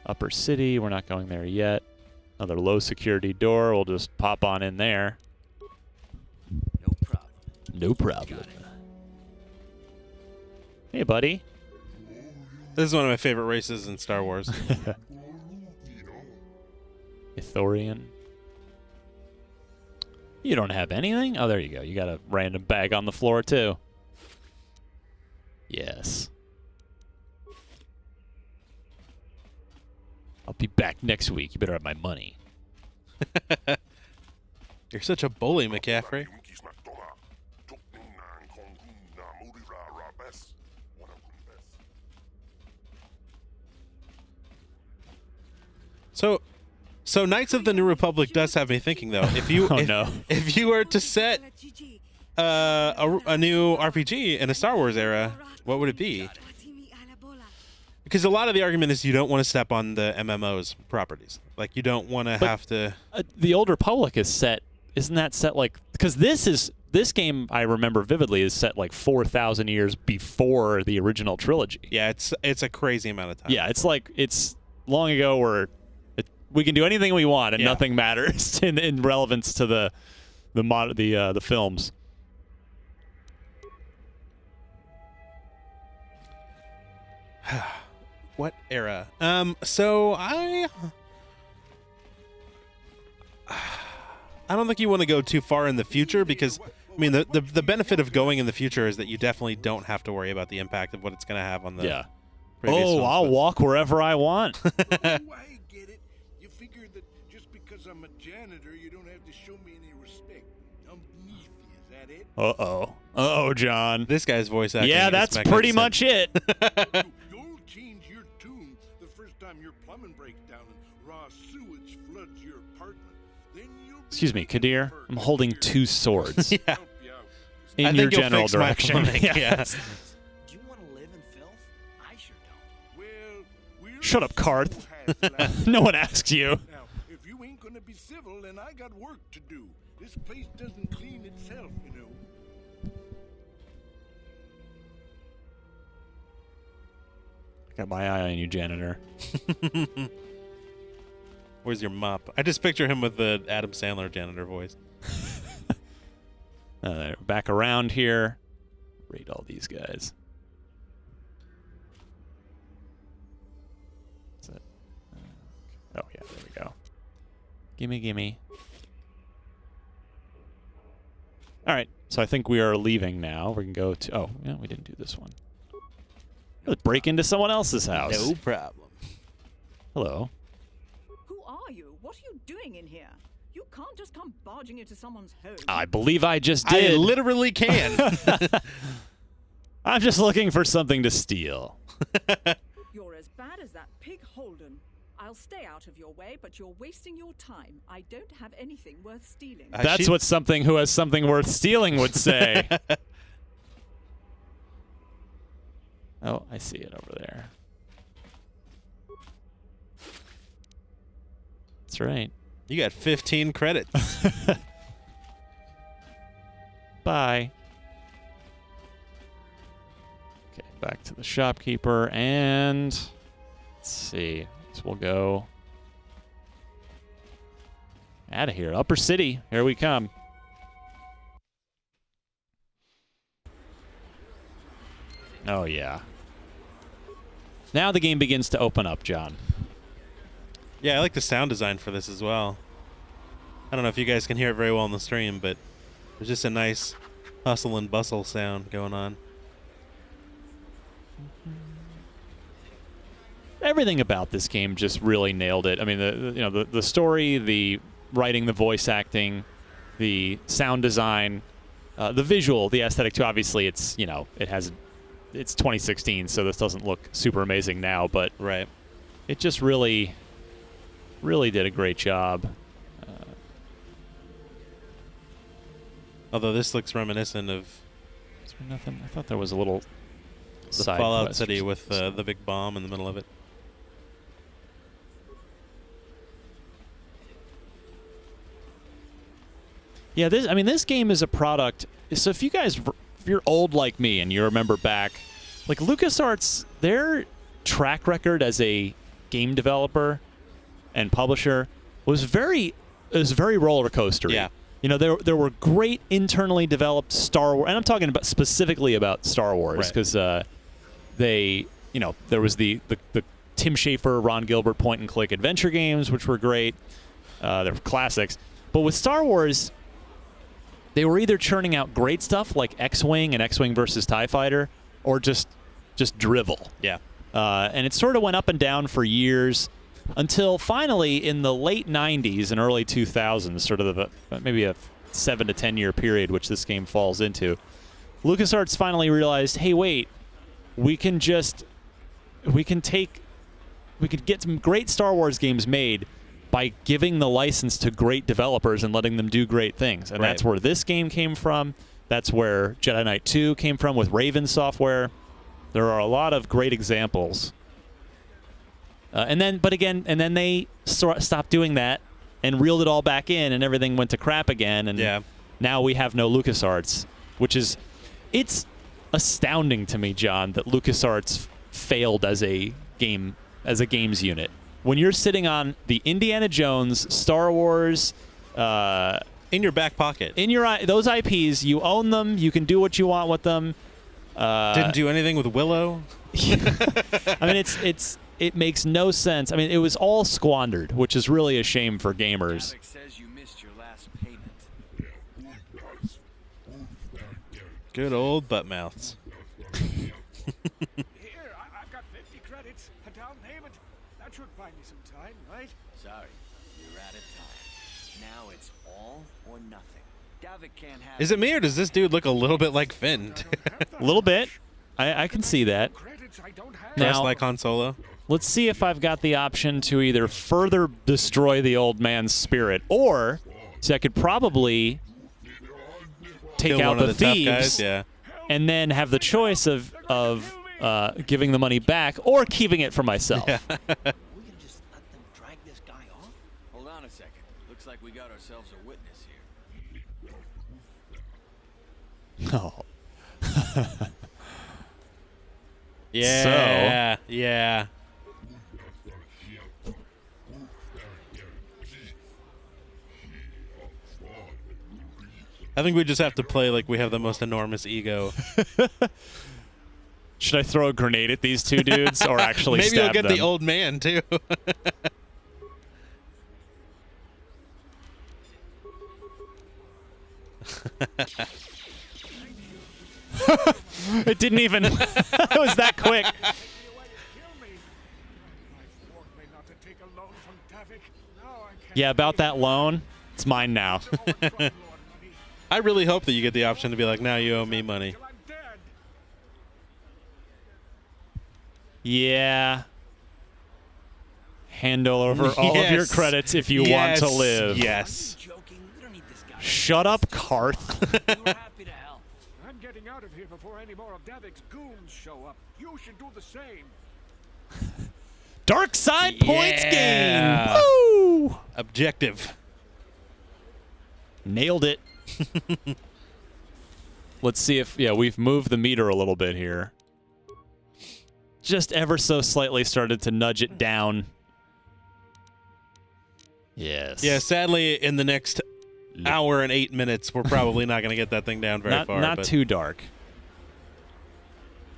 Upper City, we're not going there yet. Another low security door, we'll just pop on in there. No problem. No problem. Hey, buddy. This is one of my favorite races in Star Wars. Ithorian. You don't have anything? Oh, there you go. You got a random bag on the floor, too. Yes. I'll be back next week. You better have my money. You're such a bully, McCaffrey. So Knights of the New Republic does have me thinking, though. If you if you were to set a new RPG in a Star Wars era, what would it be? Because a lot of the argument is you don't want to step on the MMO's properties. Like, you don't want to have to... the Old Republic is set... Isn't that set, like... Because this game, I remember vividly, is set, like, 4,000 years before the original trilogy. Yeah, it's a crazy amount of time. Yeah, it's like... It's long ago where we can do anything we want and nothing matters in relevance to the films. What era? So I don't think you want to go too far in the future, because I mean the benefit of going in the future is that you definitely don't have to worry about the impact of what it's going to have on the previous films, I'll walk wherever I want. Oh, I get it. You figure that just because I'm a janitor, you don't have to show me any respect. I'm beneath you, is that it? Uh-oh, John. This guy's voice acting. Yeah, that's pretty much it. You'll change your tune the first time your plumbing breaks down and raw sewage floods your apartment. Then you'll Excuse me, Kadir. I'm holding 2 swords Yeah. help you out. in I your think you'll general fix my direction. plumbing, yeah. Do you want to live in filth? I sure don't. Well, we'll Shut up, see Karth. who has last. No one asks you. Now, if you ain't gonna be civil, then I got work to do. This place doesn't clean itself, you know. Got my eye on you, janitor. Where's your mop? I just picture him with the Adam Sandler janitor voice. Back around here. Raid all these guys. That's it. Oh, yeah, there we go. Gimme. All right, so I think we are leaving now. We can go to... Oh, yeah, we didn't do this one. Let's break into someone else's house. No problem. Hello. Who are you? What are you doing in here? You can't just come barging into someone's home. I believe I just did. I literally can. I'm just looking for something to steal. You're as bad as that pig Holden. I'll stay out of your way, but you're wasting your time. I don't have anything worth stealing. That's what something who has something worth stealing would say. Oh, I see it over there. That's right. You got 15 credits. Bye. Okay, back to the shopkeeper, and let's see. So we'll go out of here. Upper City, here we come. Oh, yeah. Now the game begins to open up, John. Yeah, I like the sound design for this as well. I don't know if you guys can hear it very well on the stream, but there's just a nice hustle and bustle sound going on. Everything about this game just really nailed it. I mean, the story, the writing, the voice acting, the sound design, the visual, the aesthetic too. Obviously, it's it's 2016, so this doesn't look super amazing now, but right, it just really did a great job. Although this looks reminiscent of... Is there nothing? I thought there was a little the side Fallout quest City with the big bomb in the middle of it. Yeah, this game is a product. So if you're old like me and you remember back, like LucasArts, their track record as a game developer and publisher was very roller coastery. Yeah. There were great internally developed Star Wars, and I'm talking about specifically about Star Wars because there was the Tim Schafer, Ron Gilbert point and click adventure games, which were great. They're classics. But with Star Wars, they were either churning out great stuff like X-Wing and X-Wing versus TIE Fighter, or just drivel. Yeah. And it sort of went up and down for years until finally in the late 90s and early 2000s, sort of maybe a 7 to 10 year period, which this game falls into, LucasArts finally realized, hey, wait, we can get some great Star Wars games made, by giving the license to great developers and letting them do great things. And that's where this game came from. That's where Jedi Knight 2 came from with Raven Software. There are a lot of great examples. And then they stopped doing that and reeled it all back in, and everything went to crap again. And now we have no LucasArts, which is, it's astounding to me, John, that LucasArts failed as a games unit. When you're sitting on the Indiana Jones, Star Wars, in your back pocket, those IPs, you own them, you can do what you want with them. Didn't do anything with Willow. I mean, it makes no sense. I mean, it was all squandered, which is really a shame for gamers. Alex says you missed your last payment. Good old butt mouths. Here, I've got 50 credits, a down payment. That should buy me some time, right? Sorry, you're out of time. Now it's all or nothing. Davik can't have. Is it me, or does this dude look a little bit like Finn? A little bit. I can see that. Dressed like Han Solo. Let's see if I've got the option to either further destroy the old man's spirit, or see, I could probably take Kill out one the of the thieves, tough guys, and then have the choice of giving the money back or keeping it for myself. Are we gonna just let them drag this guy off? Hold on a second. Looks like we got ourselves a witness here. Oh. Yeah. Yeah. I think we just have to play like we have the most enormous ego. Should I throw a grenade at these two dudes or actually Maybe stab you'll get them? the old man, too. It didn't even... It was that quick. Yeah, about that loan, it's mine now. I really hope that you get the option to be like, now you owe me money. Yeah. Hand over all of your credits if you want to live. Yes. Shut up, Karth. I'm getting out of here before any more of Davik's goons show up. You should do the same. Dark side points Yeah. gain. Woo! Objective. Nailed it. Let's see if, we've moved the meter a little bit here. Just ever so slightly started to nudge it down. Yes. Yeah, sadly, in the next hour and 8 minutes, we're probably not going to get that thing down very far. Not but too dark.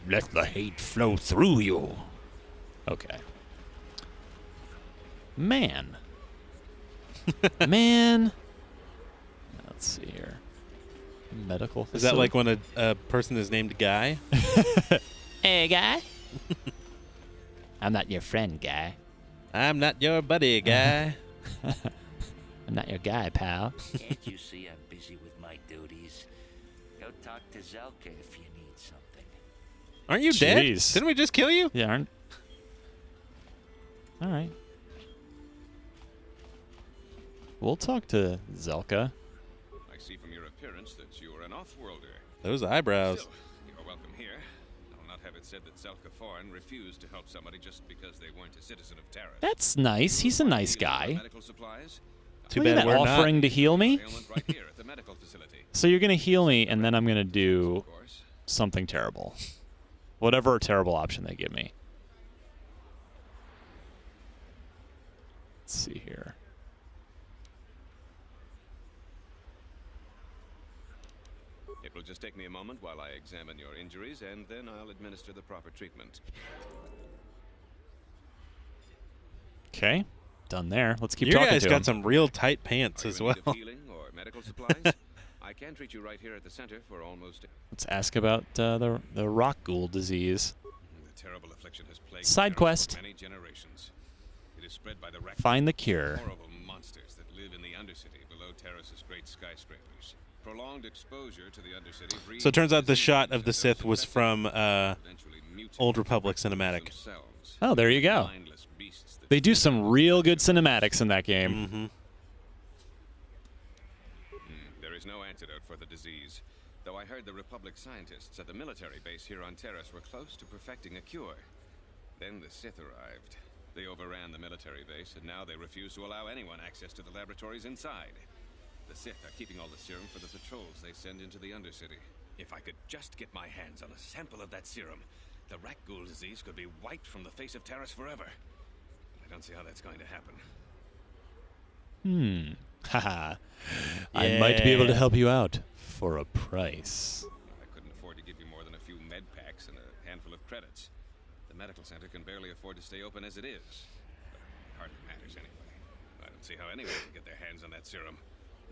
Let the hate flow through you. Okay. Man. Man. Let's see here. Medical facility. Is that like when a person is named Guy? Hey, guy. I'm not your friend, guy. I'm not your buddy, Guy. I'm not your guy, pal. Can't you see I'm busy with my duties? Go talk to Zelka if you need something. Aren't you dead? Jeez. Didn't we just kill you? Yeah, aren't. All right. We'll talk to Zelka. I see from your appearance that you're an off-worlder. Those eyebrows. Still, you're welcome here. I'll not have it said that Zelka Foreign refused to help somebody just because they weren't a citizen of Taris. That's nice. He's a nice Needing guy. medical supplies? Too Look at bad that, we're offering not. to heal me. Ailment right here at the medical facility. So you're going to heal me, and then I'm going to do Of course. something terrible. Whatever terrible option they give me. Let's see here. It will just take me a moment while I examine your injuries, and then I'll administer the proper treatment. Okay. Done there. Let's keep You talking guys to got him. some real tight pants Are you as in well. need of healing or medical supplies? I can treat you right here at the center for almost. Let's ask about the rock ghoul disease. The terrible affliction has plagued Side Taris quest. for many generations. It is spread by the Find the cure. horrible monsters that live in the Undercity below Taris's great skyscrapers. Prolonged exposure to the Undercity. So it turns out the shot of the Sith was from eventually mutate Old Republic into cinematic. themselves. Oh, there you go. Mindless beings beasts that They do some real good cinematics in that game. There is no antidote for the disease, though I heard the Republic scientists at the military base here on Taris were close to perfecting a cure. Then the Sith arrived. They overran the military base, and now they refuse to allow anyone access to the laboratories inside. The Sith are keeping all the serum for the patrols they send into the Undercity. If I could just get my hands on a sample of that serum, the Rakghoul disease could be wiped from the face of Taris forever. But I don't see how that's going to happen. Haha. I might be able to help you out for a price. I couldn't afford to give you more than a few med packs and a handful of credits. The medical center can barely afford to stay open as it is. But it hardly matters anyway. I don't see how anyone can get their hands on that serum.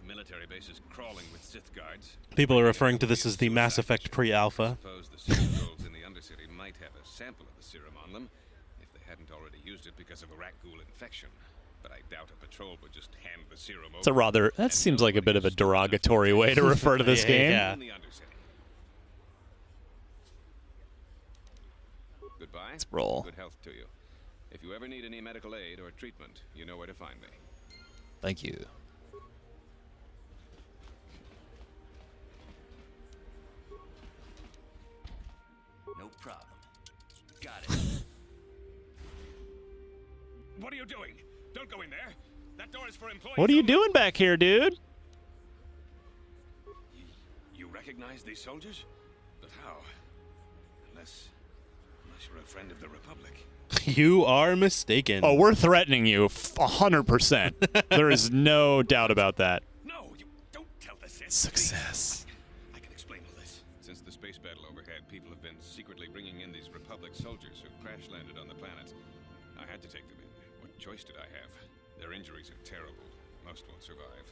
The military base is crawling with Sith guards. People are referring to this as the Mass Effect pre-alpha. I suppose the Sith patrols in the Undercity might have a sample of the serum on them, if they hadn't already used it because of a Rakghoul infection. But I doubt a patrol would just hand the serum over. It's a rather, that seems like a bit of a derogatory way to refer to this game. Yeah. Goodbye. Let's roll. Good health to you. If you ever need any medical aid or treatment, you know where to find me. Thank you. No problem. Got it. What are you doing? Don't go in there. That door is for employees. What are you only. doing back here, dude? You recognize these soldiers? But how? Unless you're a friend of the Republic. You are mistaken. Oh, we're threatening you 100%. There is no doubt about that. No, you don't tell the Sith. Success. I can explain all this. Since the space battle overhead, people have been secretly bringing in these Republic soldiers who crash landed on the planet. I had to take them in. What choice did I have? Their injuries are terrible. Most won't survive.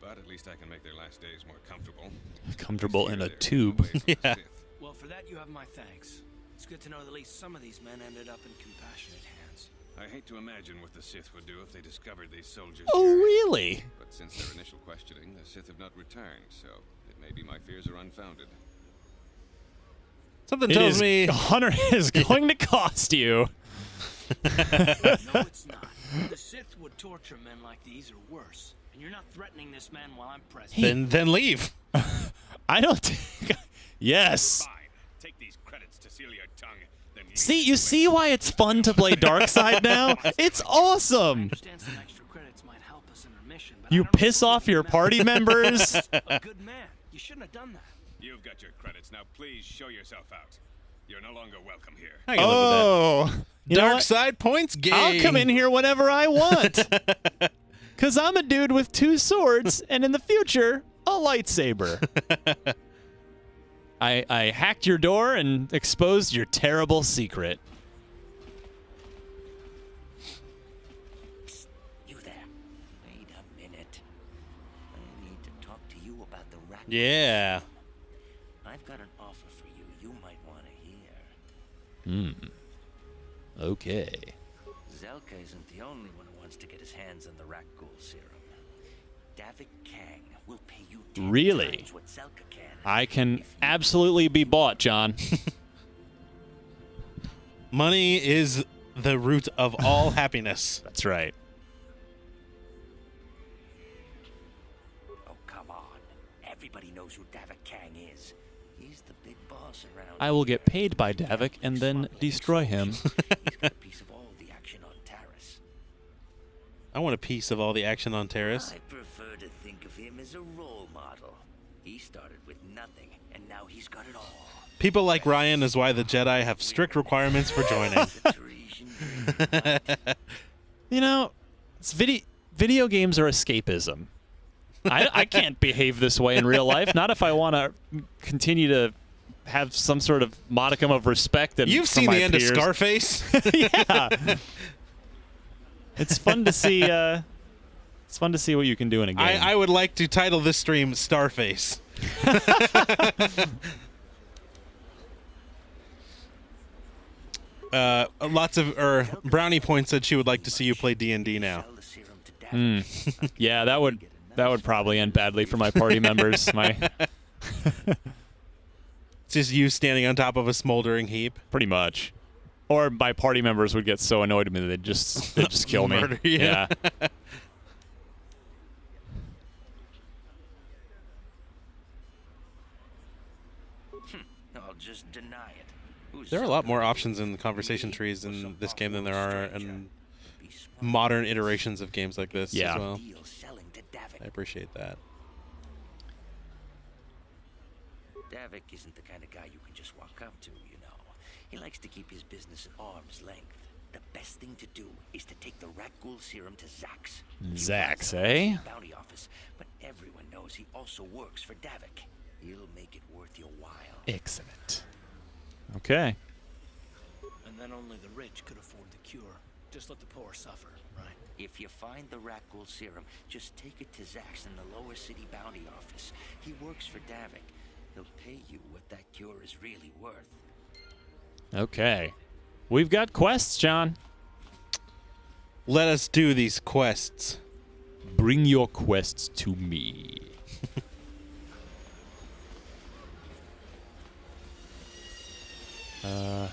But at least I can make their last days more comfortable. Comfortable in a They're tube. away from the Yeah. Sith. Well, for that you have my thanks. It's good to know that at least some of these men ended up in compassionate hands. I hate to imagine what the Sith would do if they discovered these soldiers Oh, here. really? But since their initial questioning, the Sith have not returned, so it may be my fears are unfounded. Something It tells is, me Hunter is going to cost you. No, it's not. The Sith would torture men like these or worse. And you're not threatening this man while I'm present. then leave. I don't think... Yes. Fine. Take these credits to seal your tongue. Then See, you see why it's fun to play Dark Side now? It's I awesome. understand some extra credits might help us in our mission, but You I don't piss know off your if party members. a good man. You shouldn't have done that. You've got your credits. Now please show yourself out. You're no longer welcome here. I can live with Oh. that. You know Dark what? side points game. I'll come in here whenever I want. Because I'm a dude with 2 swords, and in the future, a lightsaber. I hacked your door and exposed your terrible secret. You there. Wait a minute. I need to talk to you about the rat. Yeah. I've got an offer for you you might want to hear. Okay. Zelka isn't the only one who wants to get his hands on the Rakghoul serum. Davik Kang will pay you 10 Really? times what Zelka can. I can absolutely be bought, John. Money is the root of all happiness. That's right. Oh, come on. Everybody knows who Davik Kang is. He's the big boss around I will here. get paid by Davik and then destroy him. He's got a piece of all the action on Taris. I want a piece of all the action on Taris. I prefer to think of him as a role model. He started with nothing, and now he's got it all. People like Ryan is why the Jedi have strict requirements for joining. The Tarisian dream. You know, it's video games are escapism. I can't behave this way in real life. Not if I want to continue to have some sort of modicum of respect. And You've seen the end of Scarface. Yeah. It's fun to see. It's fun to see what you can do in a game. I would like to title this stream Starface. Lots of Brownie Point said she would like to see you play D&D now. Sell the serum to Davik. Yeah, that would probably end badly for my party members. It's just you standing on top of a smoldering heap. Pretty much. Or my party members would get so annoyed at me that they'd just kill me. Murder you. Yeah. I'll just deny it. Who's There are a lot more options in the conversation trees in this game than there are in modern iterations of games like this Yeah. as well. deal selling to Davik? I appreciate that. Davik isn't the kind of guy you can just walk up to, you know. He likes to keep his business at arm's length. The best thing to do is to take the rat ghoul serum to Zax. Zax, eh? Bounty office, but everyone knows he also works for Davik. He'll make it worth your while. Excellent. Okay. And then only the rich could afford the cure. Just let the poor suffer, right? If you find the rat ghoul serum, just take it to Zax in the lower city bounty office. He works for Davik. He'll pay you what that cure is really worth. Okay. We've got quests, John. Let us do these quests. Bring your quests to me. I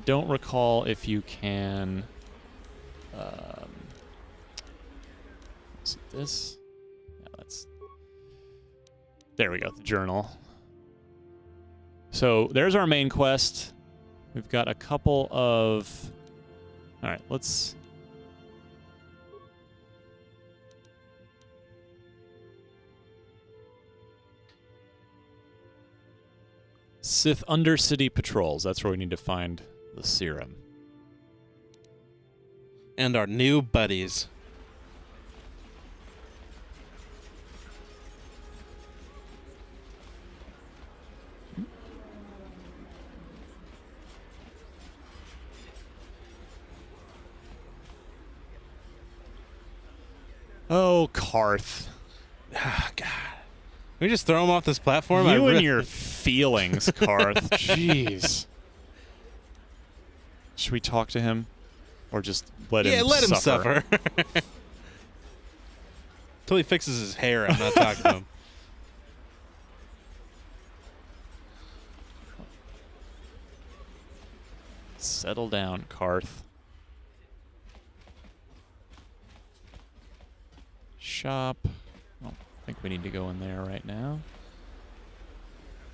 don't recall if you can. Is it this? Yeah, that's. There we go. The journal. So there's our main quest. We've got a couple of. All right, let's. SITH Undercity Patrols. That's where we need to find the serum. And our new buddies. Oh, Karth. Ah, God. Can we just throw him off this platform? You and your feelings, Karth. Jeez. Should we talk to him? Or just let him let him suffer? suffer. Until he fixes his hair, I'm not talking to him. Settle down, Karth. Shop. I don't think we need to go in there right now.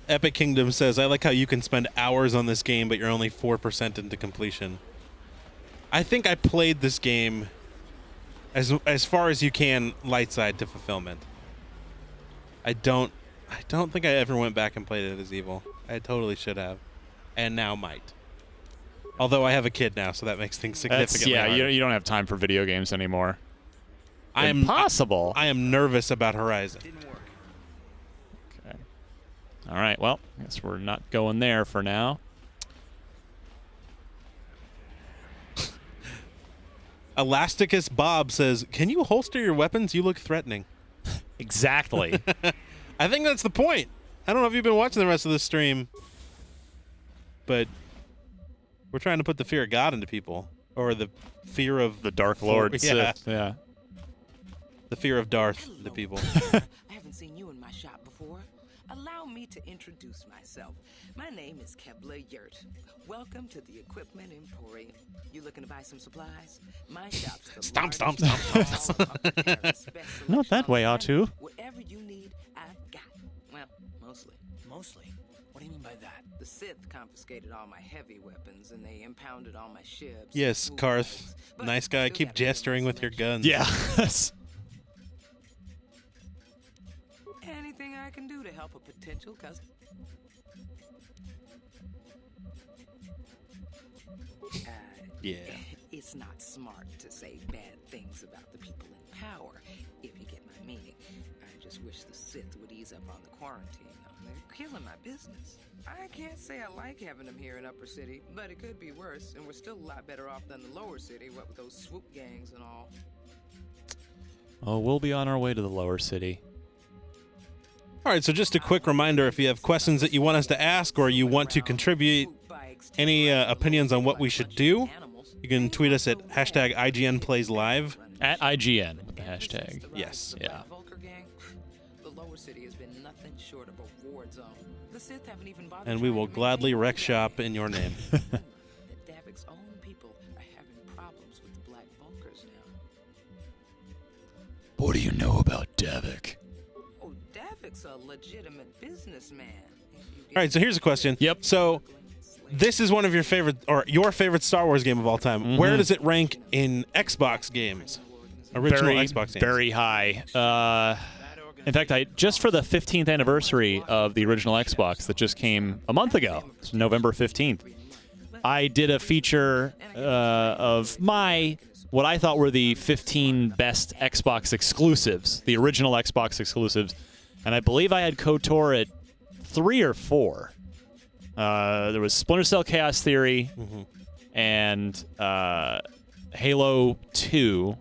Epic Kingdom says, I like how you can spend hours on this game, but you're only 4% into completion. I think I played this game as far as you can light side to fulfillment. I don't think I ever went back and played it as evil. I totally should have. And now might. Although I have a kid now, so that makes things significantly harder. You don't have time for video games anymore. I'm Impossible. I am nervous about Horizon. Okay. All right. Well, I guess we're not going there for now. Elasticus Bob says, "Can you holster your weapons? You look threatening." Exactly. I think that's the point. I don't know if you've been watching the rest of the stream, but we're trying to put the fear of God into people, or the fear of The Dark Lord Yeah, Sith. Yeah. the fear of Darth into people. I haven't seen you in my shop before. Allow me to introduce myself. My name is Kebla Yurt. Welcome to the Equipment Emporium. You looking to buy some supplies? My shop's the Stomp, largest stomp, stomp, stomp. all upper Taris special Not that way, selection. R2. Whatever you need, I've got. Well, mostly. Mostly? What do you mean by that? The Sith confiscated all my heavy weapons and they impounded all my ships. Yes, and Karth. fools. But Nice guy. still Keep got me in my gesturing with your selection. guns. Yeah. Anything I can do to help a potential customer? Yeah. It's not smart to say bad things about the people in power, if you get my meaning. I just wish the Sith would ease up on the quarantine. They're killing my business. I can't say I like having them here in Upper City, but it could be worse, and we're still a lot better off than the Lower City, what with those swoop gangs and all. Oh, we'll be on our way to the lower city. All right, so just a quick reminder, if you have questions that you want us to ask or you want to contribute any opinions on what we should do, you can tweet us at #IGNPlaysLive. At IGN with the hashtag. Yes. Yeah. Volker gang? The lower city has been nothing short of a war zone. The Sith haven't even bothered. And we will gladly wreck shop in your name. That Davik's own people are having problems with the Black Vulkars now. What do you know about Davik? Oh, Davik's a legitimate businessman. All right, so here's a question. Yep. So this is one of your favorite, or your favorite Star Wars game of all time. Mm-hmm. Where does it rank in Xbox games? Original Xbox games. Very high. In fact, just for the 15th anniversary of the original Xbox that just came a month ago, it's November 15th, I did a feature of what I thought were the 15 best Xbox exclusives, the original Xbox exclusives, and I believe I had KOTOR at 3 or 4. There was Splinter Cell Chaos Theory and Halo 2.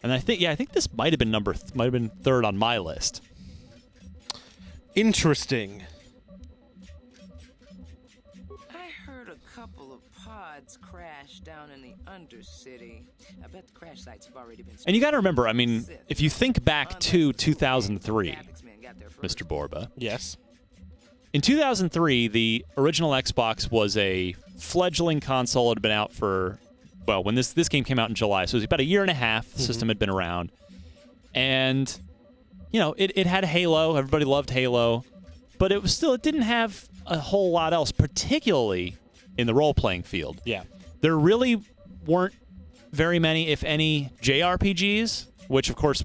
And I think this might have been third on my list. Interesting. I heard a couple of pods crash down in the Undercity. I bet the crash sites have already been. And you got to remember, I mean, if you think back to 2003, Mr. Borba. Yes. In 2003, the original Xbox was a fledgling console. It had been out for, well, when this game came out in July, so it was about a year and a half. The system had been around. And, you know, it had Halo. Everybody loved Halo. But it didn't have a whole lot else, particularly in the role-playing field. Yeah. There really weren't very many, if any, JRPGs, which, of course,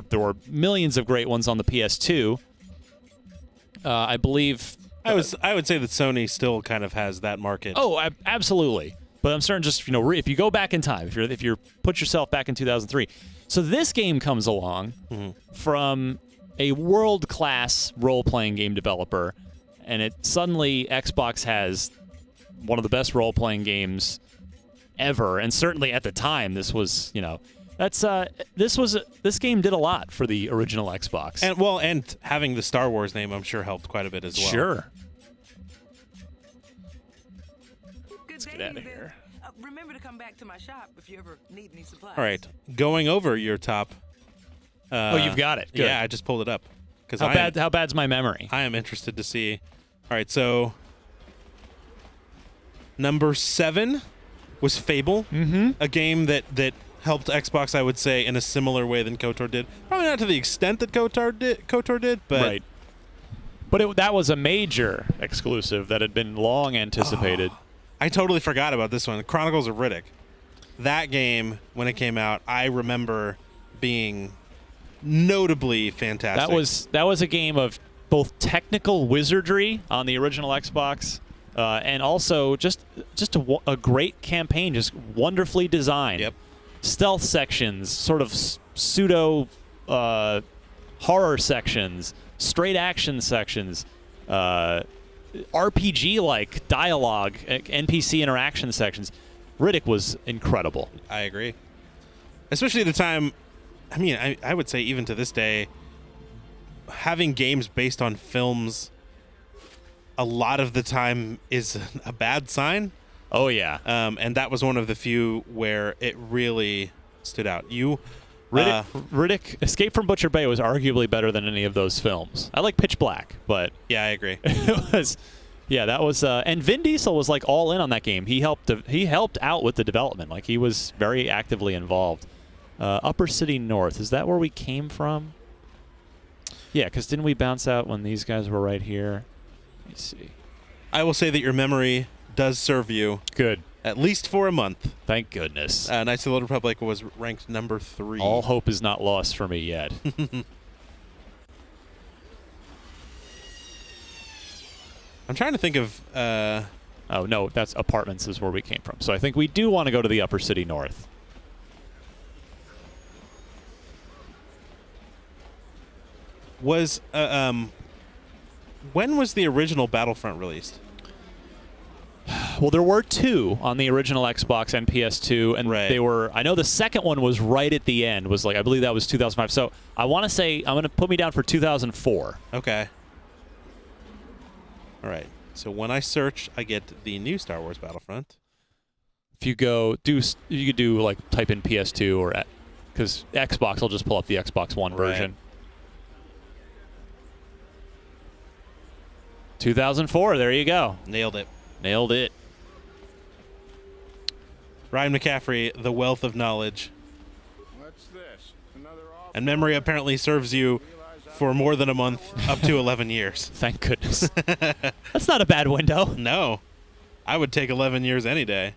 there were millions of great ones on the PS2. I believe... I would say that Sony still kind of has that market. Oh, absolutely. But I'm starting just, if you go back in time, if you put yourself back in 2003. So this game comes along from a world-class role-playing game developer, and suddenly Xbox has one of the best role-playing games ever, and certainly at the time this was, this game did a lot for the original Xbox. And having the Star Wars name, I'm sure, helped quite a bit as well. Sure. Let's get out of here. Remember to come back to my shop if you ever need any supplies. All right, going over your top. You've got it. Good. Yeah, I just pulled it up. How bad's my memory? I am interested to see. All right, so number 7 was Fable, a game that helped Xbox, I would say, in a similar way than KOTOR did. Probably not to the extent that KOTOR did, but right. But that was a major exclusive that had been long anticipated. Oh, I totally forgot about this one. Chronicles of Riddick. That game, when it came out, I remember being notably fantastic. That was a game of both technical wizardry on the original Xbox, and also just a great campaign, just wonderfully designed. Yep. Stealth sections, sort of pseudo horror sections, straight action sections, RPG-like dialogue, NPC interaction sections. Riddick was incredible. I agree. Especially at the time, I mean, I would say even to this day, having games based on films a lot of the time is a bad sign. Oh, yeah. And that was one of the few where it really stood out. Riddick, Escape from Butcher Bay was arguably better than any of those films. I like Pitch Black, but... Yeah, I agree. It was... Yeah, that was... and Vin Diesel was, like, all in on that game. He helped out with the development. Like, he was very actively involved. Upper City North, is that where we came from? Yeah, because didn't we bounce out when these guys were right here? Let me see. I will say that your memory does serve you. Good. At least for a month. Thank goodness. Knights of the Old Republic was ranked number 3. All hope is not lost for me yet. I'm trying to think of... oh, no, that's Apartments is where we came from. So I think we do want to go to the Upper City North. Was... when was the original Battlefront released? Well, there were 2 on the original Xbox and PS2, and they were... I know the second one was right at the end. Was like, I believe that was 2005. So I want to say... I'm going to put me down for 2004. Okay. All right. So when I search, I get the new Star Wars Battlefront. If you you could do like type in PS2 or... Because Xbox will just pull up the Xbox One version. 2004. There you go. Nailed it. Nailed it. Ryan McCaffrey, the wealth of knowledge. What's this? Another off. And memory apparently serves you for more than a month, up to 11 years. Thank goodness. That's not a bad window. No. I would take 11 years any day.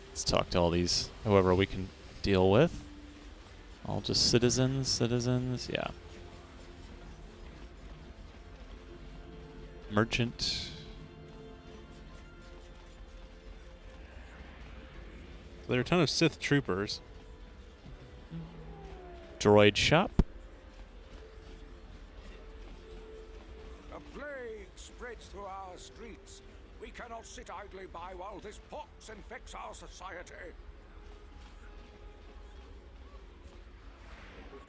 Let's talk to all these, whoever we can deal with. All just citizens, yeah. Merchant. There are a ton of Sith troopers. Droid shop. A plague spreads through our streets. We cannot sit idly by while this pox infects our society.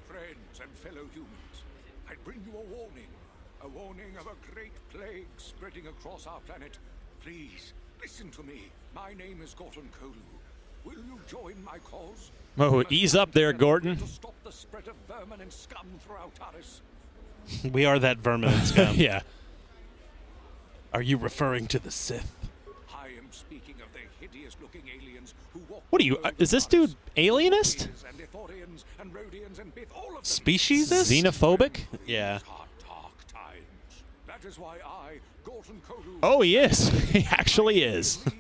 Friends and fellow humans, I bring you a warning of a great plague spreading across our planet. Please, listen to me. My name is Gorton Kolu. Will you join my cause? Oh, ease up there, Gorton. To stop the spread of vermin and scum throughout Taris. We are that vermin and scum. Yeah. Are you referring to the Sith? I am speaking of the hideous-looking aliens who walk. What are you? Is this dude alienist? And Ithorians and Rhodians and Bith, all of them. Speciesist? Xenophobic? Yeah. Are dark times. That is why I, Gorton Kolu. Oh, he is. He actually is. The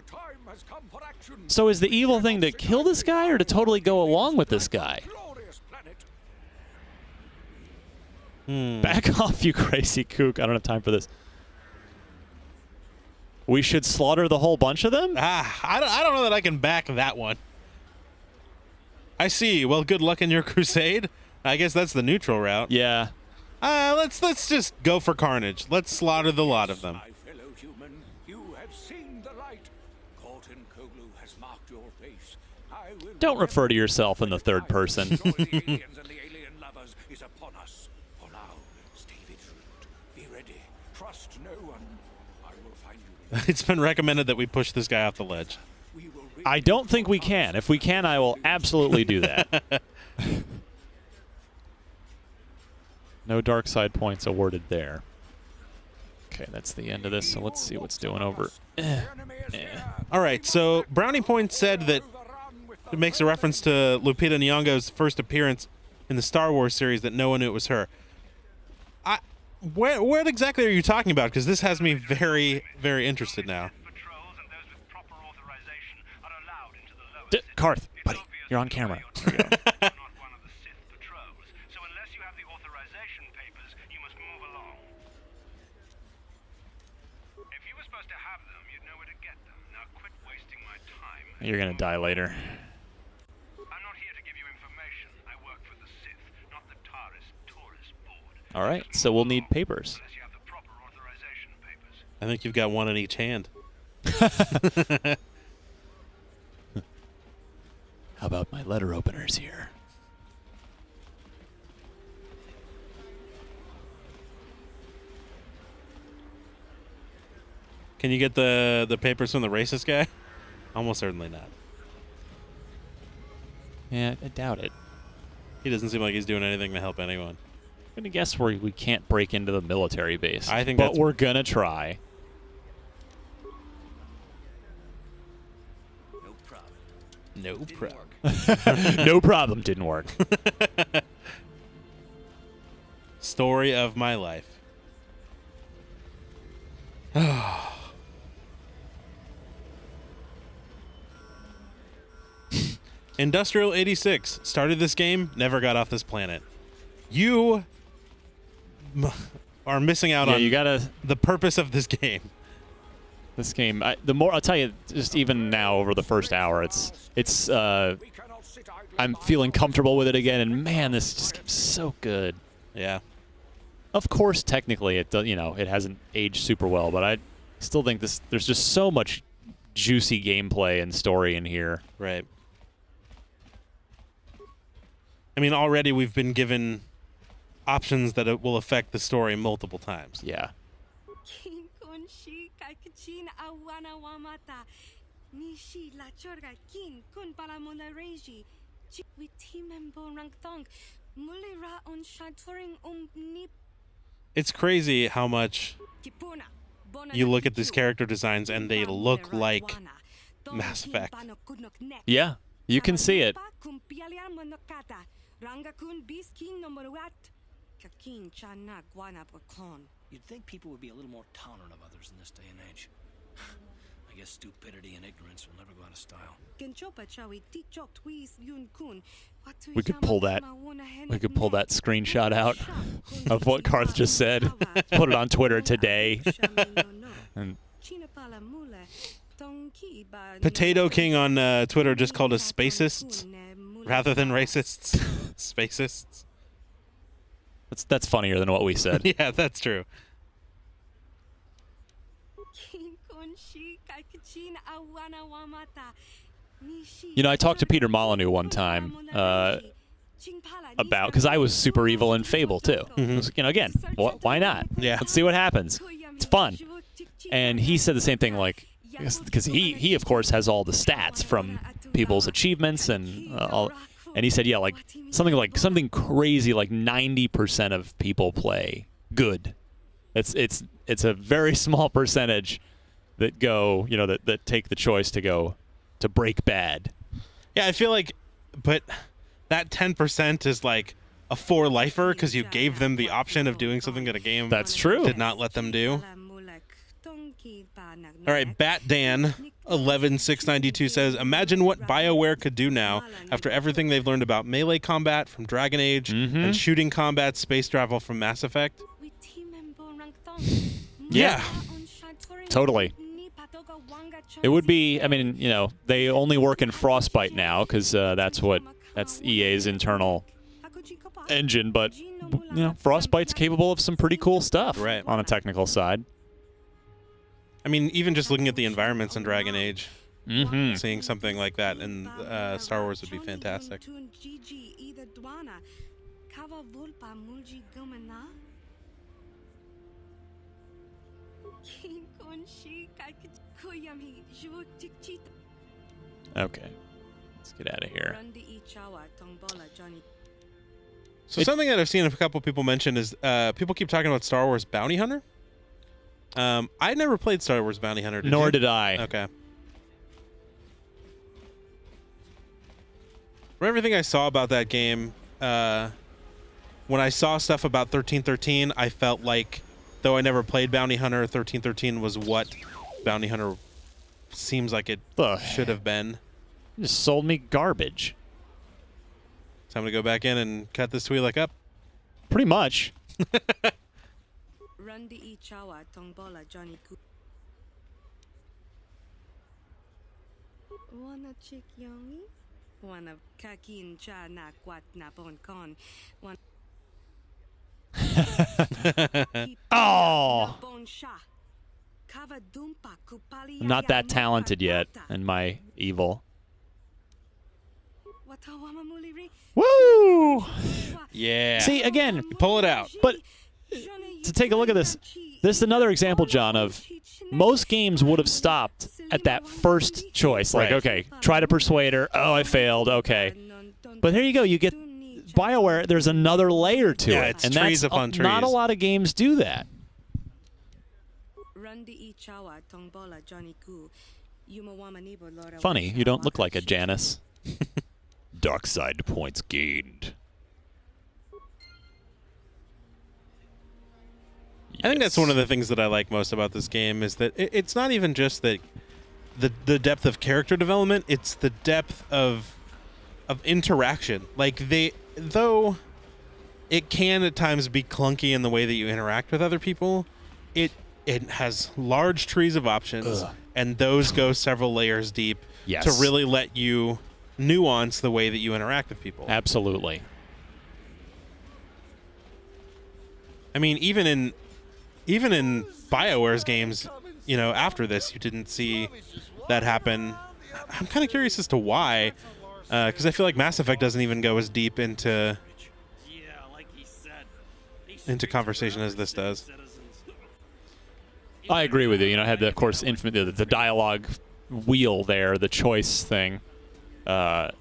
time has come for action. So is the evil thing to kill this guy or to totally go along with this guy? Glorious planet. Back off, you crazy kook. I don't have time for this. We should slaughter the whole bunch of them? I don't know that I can back that one. I see. Well, good luck in your crusade. I guess that's the neutral route. Yeah. Let's just go for carnage. Let's slaughter the lot of them. My fellow human, you have seen the light. Gorton Kolu has marked your face. I will Don't refer to yourself in the third person. Destroy the aliens and the alien lovers is upon us. For now, stay vigilant. Be ready. Trust no one. I will find you. It's been recommended that we push this guy off the ledge. We will I don't think we can. If we can, I will absolutely do that. No dark side points awarded there. Okay, that's the end of this, so let's see what's doing over. All right, so Brownie Point said that it makes a reference to Lupita Nyong'o's first appearance in the Star Wars series, that no one knew it was her. What exactly are you talking about? Because this has me very, very interested now. Karth, buddy, you're on camera. There we go. You're gonna die later. I'm not here to give you information. I work for the SITH, not the Taris Tourist Board. All right, so we'll need papers. Unless you have the proper authorization papers. I think you've got one in each hand. How about my letter openers here? Can you get the papers from the racist guy? Almost certainly not. Yeah, I doubt it. He doesn't seem like he's doing anything to help anyone. I'm gonna guess we can't break into the military base. I think but that's... we're gonna try. No problem. No problem. Didn't work. Story of my life. Industrial 86 started this game, never got off this planet. You are missing out on you gotta, the purpose of this game. This game, the more I'll tell you, just even now over the first hour, it's I'm feeling comfortable with it again, and man, this just game's so good. Yeah. Of course, technically, it hasn't aged super well, but I still think there's just so much juicy gameplay and story in here. Right. I mean, already we've been given options that it will affect the story multiple times. Yeah. It's crazy how much you look at these character designs and they look like Mass Effect. Yeah, you can see it. You'd think people would be a little more tolerant of others in this day and age. I guess stupidity and ignorance will never go out of style. We could pull that. We could pull that screenshot out of what Karth just said. Put it on Twitter today. And Potato King on Twitter just called us spacists rather than racists. Spacists. that's funnier than what we said. Yeah, that's true. You know, I talked to Peter Molyneux one time about, because I was super evil in Fable too. I was, you know, again, why not? Yeah. Let's see what happens. It's fun. And he said the same thing, like, because he of course has all the stats from people's achievements and all. And he said, yeah, like something crazy, like 90% of people play good. It's a very small percentage that go, you know, that take the choice to go to break bad. Yeah, I feel like, but that 10% is like a 4-lifer because you gave them the option of doing something that a game That's true. did not let them do. All right, Bat Dan 11692 says, imagine what Bioware could do now after everything they've learned about melee combat from Dragon Age and shooting combat space travel from Mass Effect. Yeah. Totally. It would be, I mean, you know, they only work in Frostbite now because that's EA's internal engine, but, you know, Frostbite's capable of some pretty cool stuff on a technical side. I mean, even just looking at the environments in Dragon Age, seeing something like that in Star Wars would be fantastic. Okay, let's get out of here. So something that I've seen a couple people mention is people keep talking about Star Wars Bounty Hunter. I never played Star Wars Bounty Hunter. Nor did I. Okay. From everything I saw about that game, when I saw stuff about 1313, I felt like, though I never played Bounty Hunter, 1313 was what Bounty Hunter seems like it should have been. You just sold me garbage. Time to go back in and cut this Twi'lek up. Pretty much. Oh! I'm not that talented yet in my evil. Woo! Yeah. See, again, pull it out. But to take a look at this, this is another example, John, of most games would have stopped at that first choice. Like, okay, try to persuade her. Oh, I failed. Okay. But here you go. You get Bioware. There's another layer to it. It's and trees that's upon trees. Not a lot of games do that. Funny, you don't look like a Janice. Dark side points gained. I think that's one of the things that I like most about this game is that it's not even just that the depth of character development, it's the depth of interaction. Like though it can at times be clunky in the way that you interact with other people, it has large trees of options and those go several layers deep to really let you nuance the way that you interact with people. Absolutely. I mean, even in BioWare's games, you know, after this, you didn't see that happen. I'm kind of curious as to why, because I feel like Mass Effect doesn't even go as deep into conversation as this does. I agree with you. You know, I had of course, the dialogue wheel there, the choice thing, and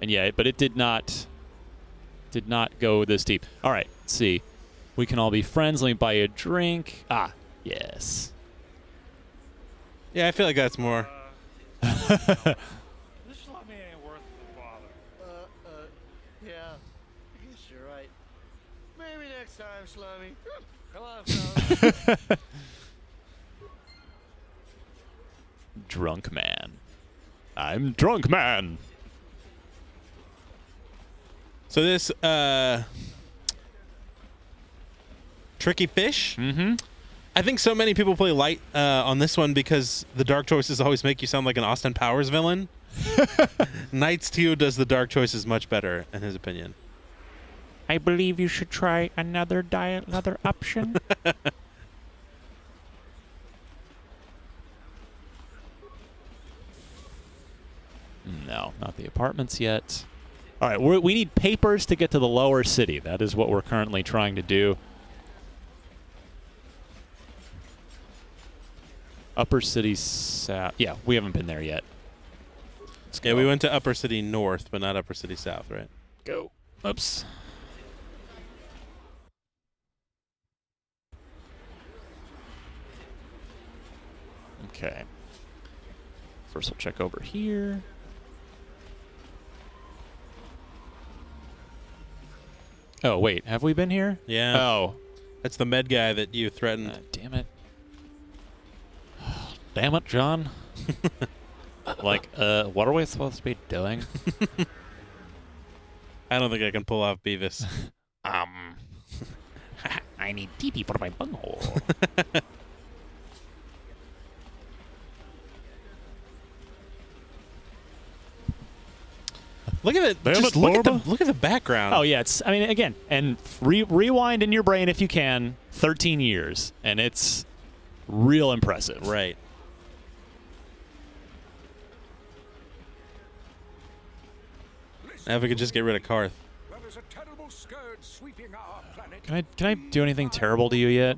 yeah, but it did not go this deep. All right, let's see. We can all be friends. Let me buy you a drink. Ah, yes. Yeah, I feel like that's more. This Slummy ain't worth the bother. Yeah. I guess you're right. Maybe next time, Slummy. Come on, fellas. Drunk man. I'm drunk man. So this tricky fish. Mm-hmm. I think so many people play light on this one because the dark choices always make you sound like an Austin Powers villain. Knights 2 does the dark choices much better, in his opinion. I believe you should try another option. No, not the apartments yet. All right, we need papers to get to the lower city. That is what we're currently trying to do. Upper City South. Yeah, we haven't been there yet. Yeah, we went to Upper City North, but not Upper City South, right? Go. Oops. Okay. First we'll check over here. Oh, wait. Have we been here? Yeah. Oh. That's the med guy that you threatened. Damn it. Damn it, John. Like, what are we supposed to be doing? I don't think I can pull off Beavis. I need TP for my bunghole. Look at it. Just look at the background. Oh, yeah. It's, I mean, again, and rewind in your brain if you can, 13 years, and it's real impressive. Right. Now if we could just get rid of Karth. There's a terrible scourge sweeping our planet. Can I do anything terrible to you yet?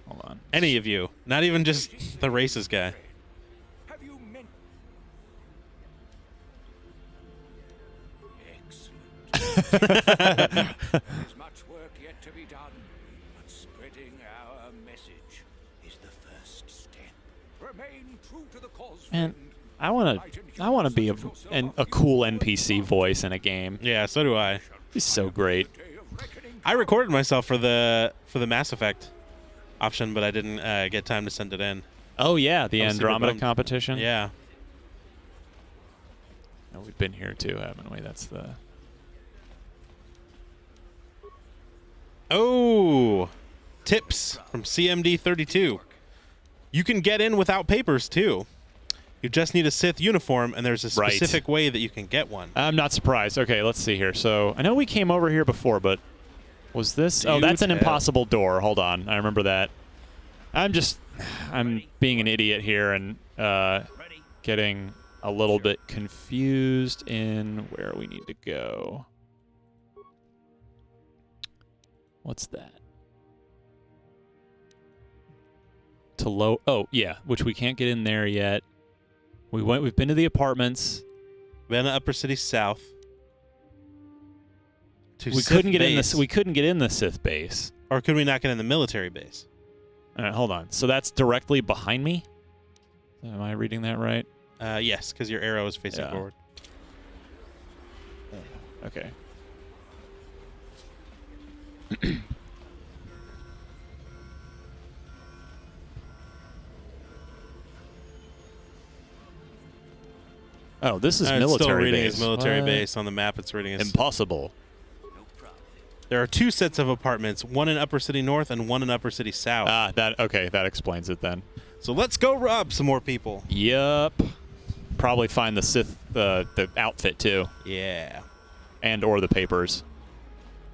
Hold on. Any of you. Not even just the racist guy. Have you meant excellent? There's much work yet to be done, but spreading our message is the first step. Remain true to the cause. Man, I want to be a cool NPC voice in a game. Yeah, so do I. He's so great. I recorded myself for the Mass Effect option, but I didn't get time to send it in. Oh yeah, the I was super Andromeda bummed. competition. Yeah. Oh, we've been here too, haven't we? That's the. Oh, tips from CMD32. You can get in without papers too. You just need a Sith uniform, and there's a specific way that you can get one. I'm not surprised. Okay, let's see here. So I know we came over here before, but was this? Oh, that's an impossible door. Hold on, I remember that. I'm being an idiot here and getting a little bit confused in where we need to go. What's that? To low. Oh, yeah, which we can't get in there yet. We've been to the apartments. Been to Upper City South. We couldn't get in this. We couldn't get in the Sith base. Or could we not get in the military base? All right, hold on. So that's directly behind me? Am I reading that right? Yes, because your arrow is facing forward. Okay. Oh, this is military it's still reading base. his military What? base on the map. It's reading his. Impossible. There are 2 sets of apartments, one in Upper City North and one in Upper City South. Ah, that explains it then. So let's go rob some more people. Yep. Probably find the Sith the outfit too. Yeah. And or the papers.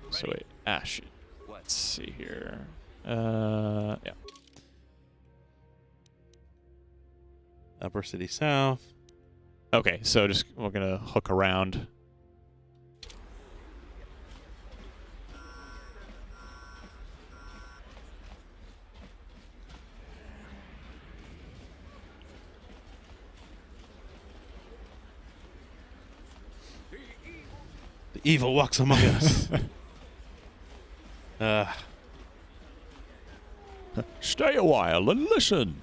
So wait. Ah shit. Let's see here. Yeah. Upper City South. Okay, so we're gonna hook around. The evil walks among us. Stay a while and listen.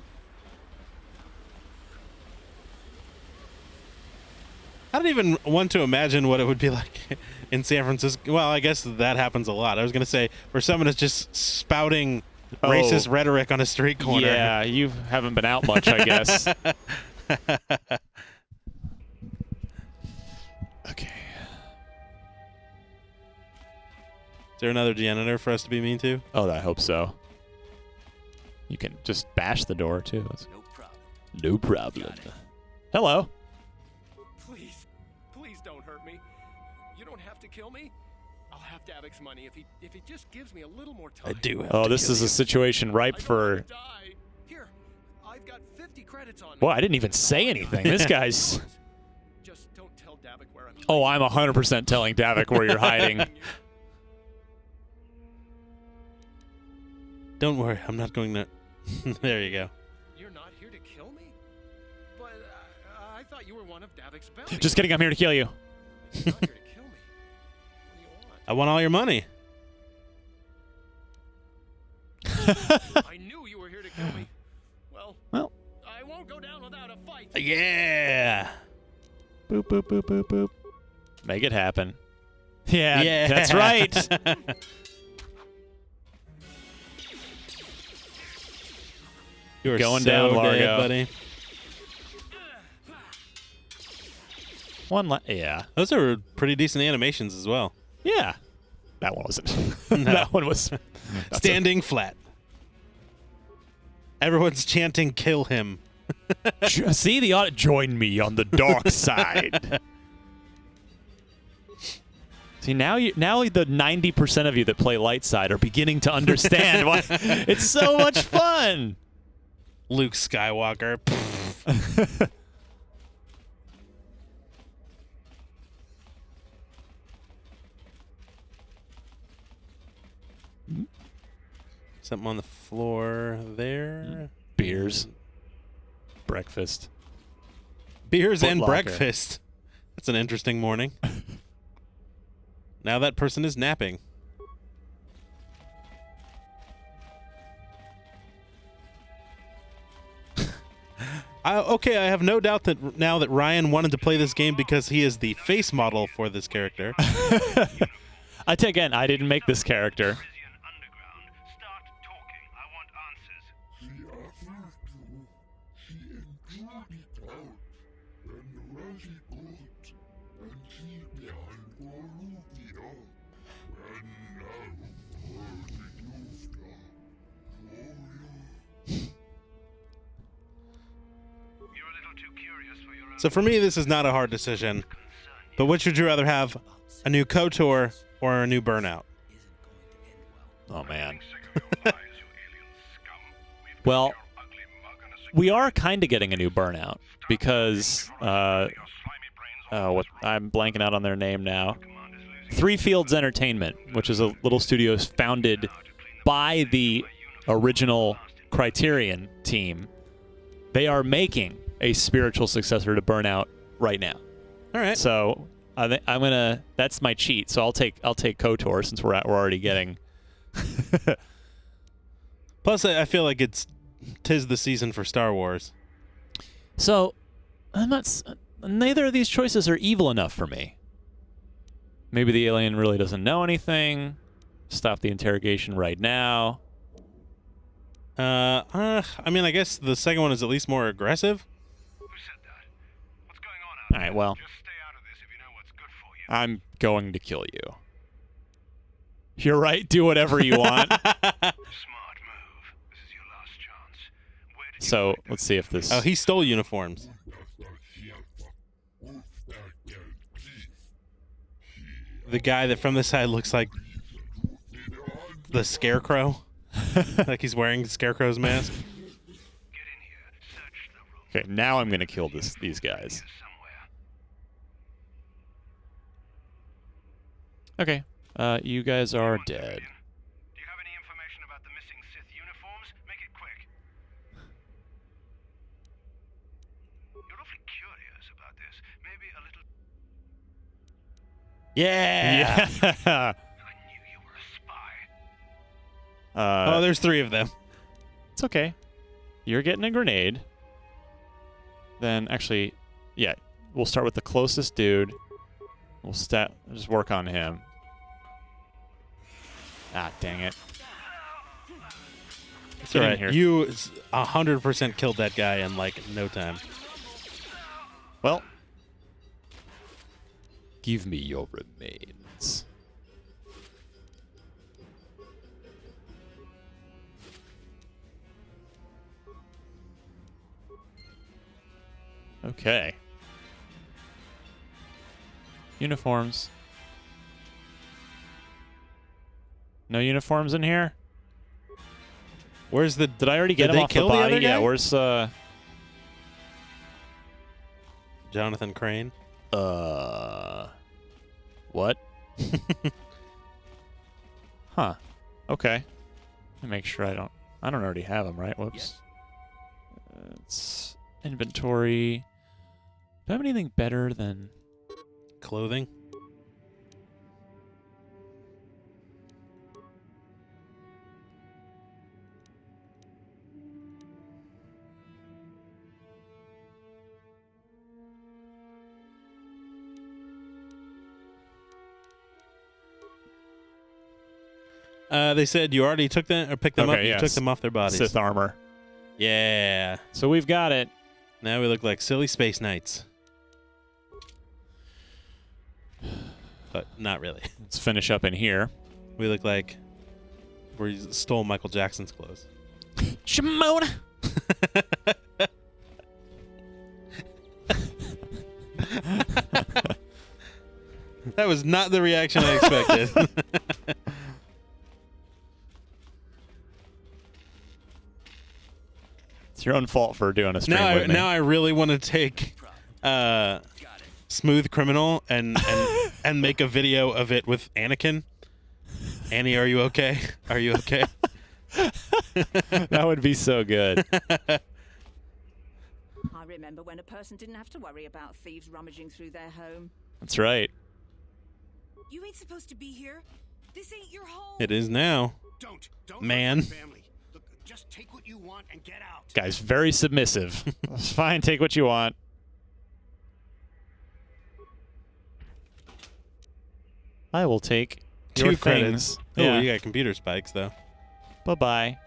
I don't even want to imagine what it would be like in San Francisco. Well, I guess that happens a lot. I was going to say, for someone that's just spouting racist rhetoric on a street corner. Yeah, you haven't been out much, I guess. Okay. Is there another janitor for us to be mean to? Oh, I hope so. You can just bash the door, too. No problem. No problem. Hello. Please don't hurt me. You don't have to kill me. I'll have Davik's money if he just gives me a little more time. I do have Oh, to this kill is you. a situation ripe for... Here, I've got 50 credits on me. Well, I didn't even say anything. This guy's... Just don't tell Davik where I'm hiding. Oh, I'm 100% telling Davik where you're hiding. Don't worry, I'm not going to... There you go. You're not here to kill me? But I thought you were one of Davik's bounties. Just kidding, I'm here to kill you. You're not here to kill me. What do you want? I want all your money. I knew you were here to kill me. Well. I won't go down without a fight. Yeah. Boop, boop, boop, boop, boop. Make it happen. Yeah, that's right. You're going so down, Largo. dead, buddy. Yeah. Those are pretty decent animations as well. Yeah. That one wasn't. No. That one was... Standing flat. Everyone's chanting, kill him. See the audience? Join me on the dark side. See, now the 90% of you that play light side are beginning to understand why it's so much fun. Luke Skywalker. Something on the floor there. Beers. Breakfast. Beers Foot and Locker. breakfast. That's an interesting morning. Now that person is napping. Okay, I have no doubt that now that Ryan wanted to play this game because he is the face model for this character. I didn't make this character. So for me, this is not a hard decision. But which would you rather have, a new KOTOR or a new Burnout? Oh, man. Well, we are kind of getting a new Burnout because, I'm blanking out on their name now. Three Fields Entertainment, which is a little studio founded by the original Criterion team. They are making a spiritual successor to Burnout right now. All right. So I'm gonna. That's my cheat. So I'll take KOTOR since we're already getting. Plus, I feel like tis the season for Star Wars. So neither of these choices are evil enough for me. Maybe the alien really doesn't know anything. Stop the interrogation right now. I mean, I guess the second one is at least more aggressive. All right, well, I'm going to kill you. You're right. Do whatever you want. So let's see if this... Oh, he stole uniforms. The guy that from the side looks like the Scarecrow. Like he's wearing the Scarecrow's mask. Okay, now I'm going to kill these guys. Okay, you guys are dead. Do you have any information about the missing Sith uniforms? Make it quick. You're awfully curious about this. Maybe a little... Yeah! Yeah! I knew you were a spy. Oh, there's 3 of them. It's okay. You're getting a grenade. Then, actually, yeah, we'll start with the closest dude. We'll just work on him. Ah, dang it. It's all right. You 100% killed that guy in, like, no time. Well, give me your remains. Okay. Uniforms. No uniforms in here? Where's the... Did I already get him off the body? Yeah, where's... Jonathan Crane? What? Huh. Okay. Let me make sure I don't already have him, right? Whoops. Yes. It's inventory. Do I have anything better than clothing? They said you already took them or picked them up. Yeah. You took them off their bodies. Sith armor. Yeah. So we've got it. Now we look like silly space knights. But not really. Let's finish up in here. We look like we stole Michael Jackson's clothes. Shimona. That was not the reaction I expected. It's your own fault for doing a stream with me. Now I really want to take Smooth Criminal and make a video of it with Anakin. Annie, are you okay? Are you okay? That would be so good. I remember when a person didn't have to worry about thieves rummaging through their home. That's right. You ain't supposed to be here. This ain't your home. It is now. Don't man. Family. Look, just take what you want and get out. Guy's very submissive. It's fine. Take what you want. I will take your 2 credits. things. Oh, Yeah. you got computer spikes though. Bye-bye.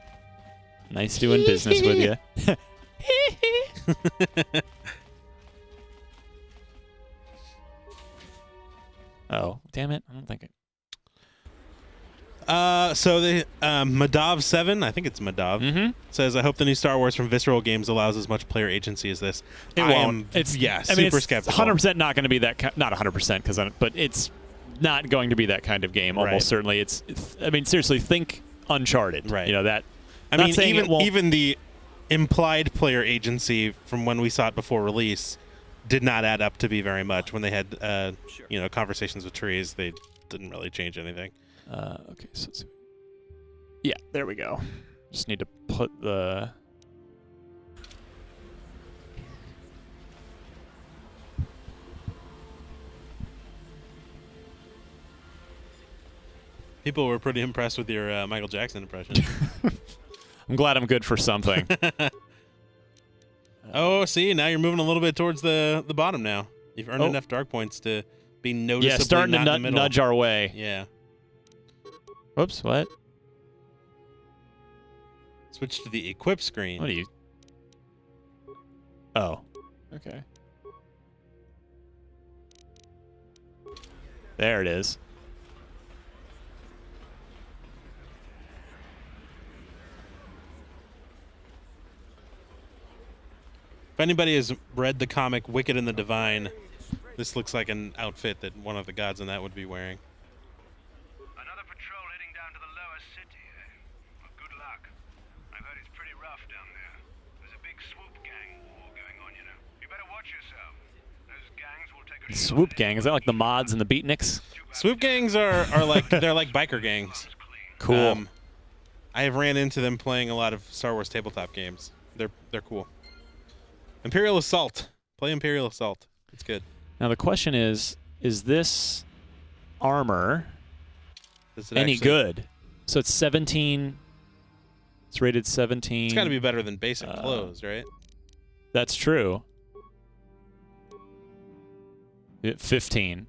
Nice doing business with you. Oh, damn it. I don't think it. So the Madav 7, I think it's Madav, says, I hope the new Star Wars from Visceral Games allows as much player agency as this. It won't. It's I super mean, it's skeptical. 100% not going to be that. Not 100%, but it's not going to be that kind of game. Almost certainly. It's. I mean, seriously, think Uncharted. Right. You know that. I mean, even the implied player agency from when we saw it before release did not add up to be very much. When they had conversations with trees, they didn't really change anything. Okay, so yeah, there we go. Just need to put the. People were pretty impressed with your Michael Jackson impression. I'm glad I'm good for something. Oh, see, now you're moving a little bit towards the bottom now. You've earned enough dark points to be noticeably starting not to in the middle. nudge our way. Yeah. Whoops, what? Switch to the equip screen. What are you? Oh, okay. There it is. If anybody has read the comic Wicked and the Divine, this looks like an outfit that one of the gods in that would be wearing. Another patrol heading down to the lower city. Well, good luck. I've heard it's pretty rough down there. There's a big swoop gang war going on, you know. You better watch yourself. Those gangs will take a Swoop gang, is that like the mods and the beatniks? Swoop gangs are like they're like biker gangs. Cool. I have ran into them playing a lot of Star Wars tabletop games. They're cool. Imperial Assault. Play Imperial Assault. It's good. Now the question is this armor Does it any actually- good? So it's 17 It's rated 17. It's got to be better than basic clothes, right? That's true. 15.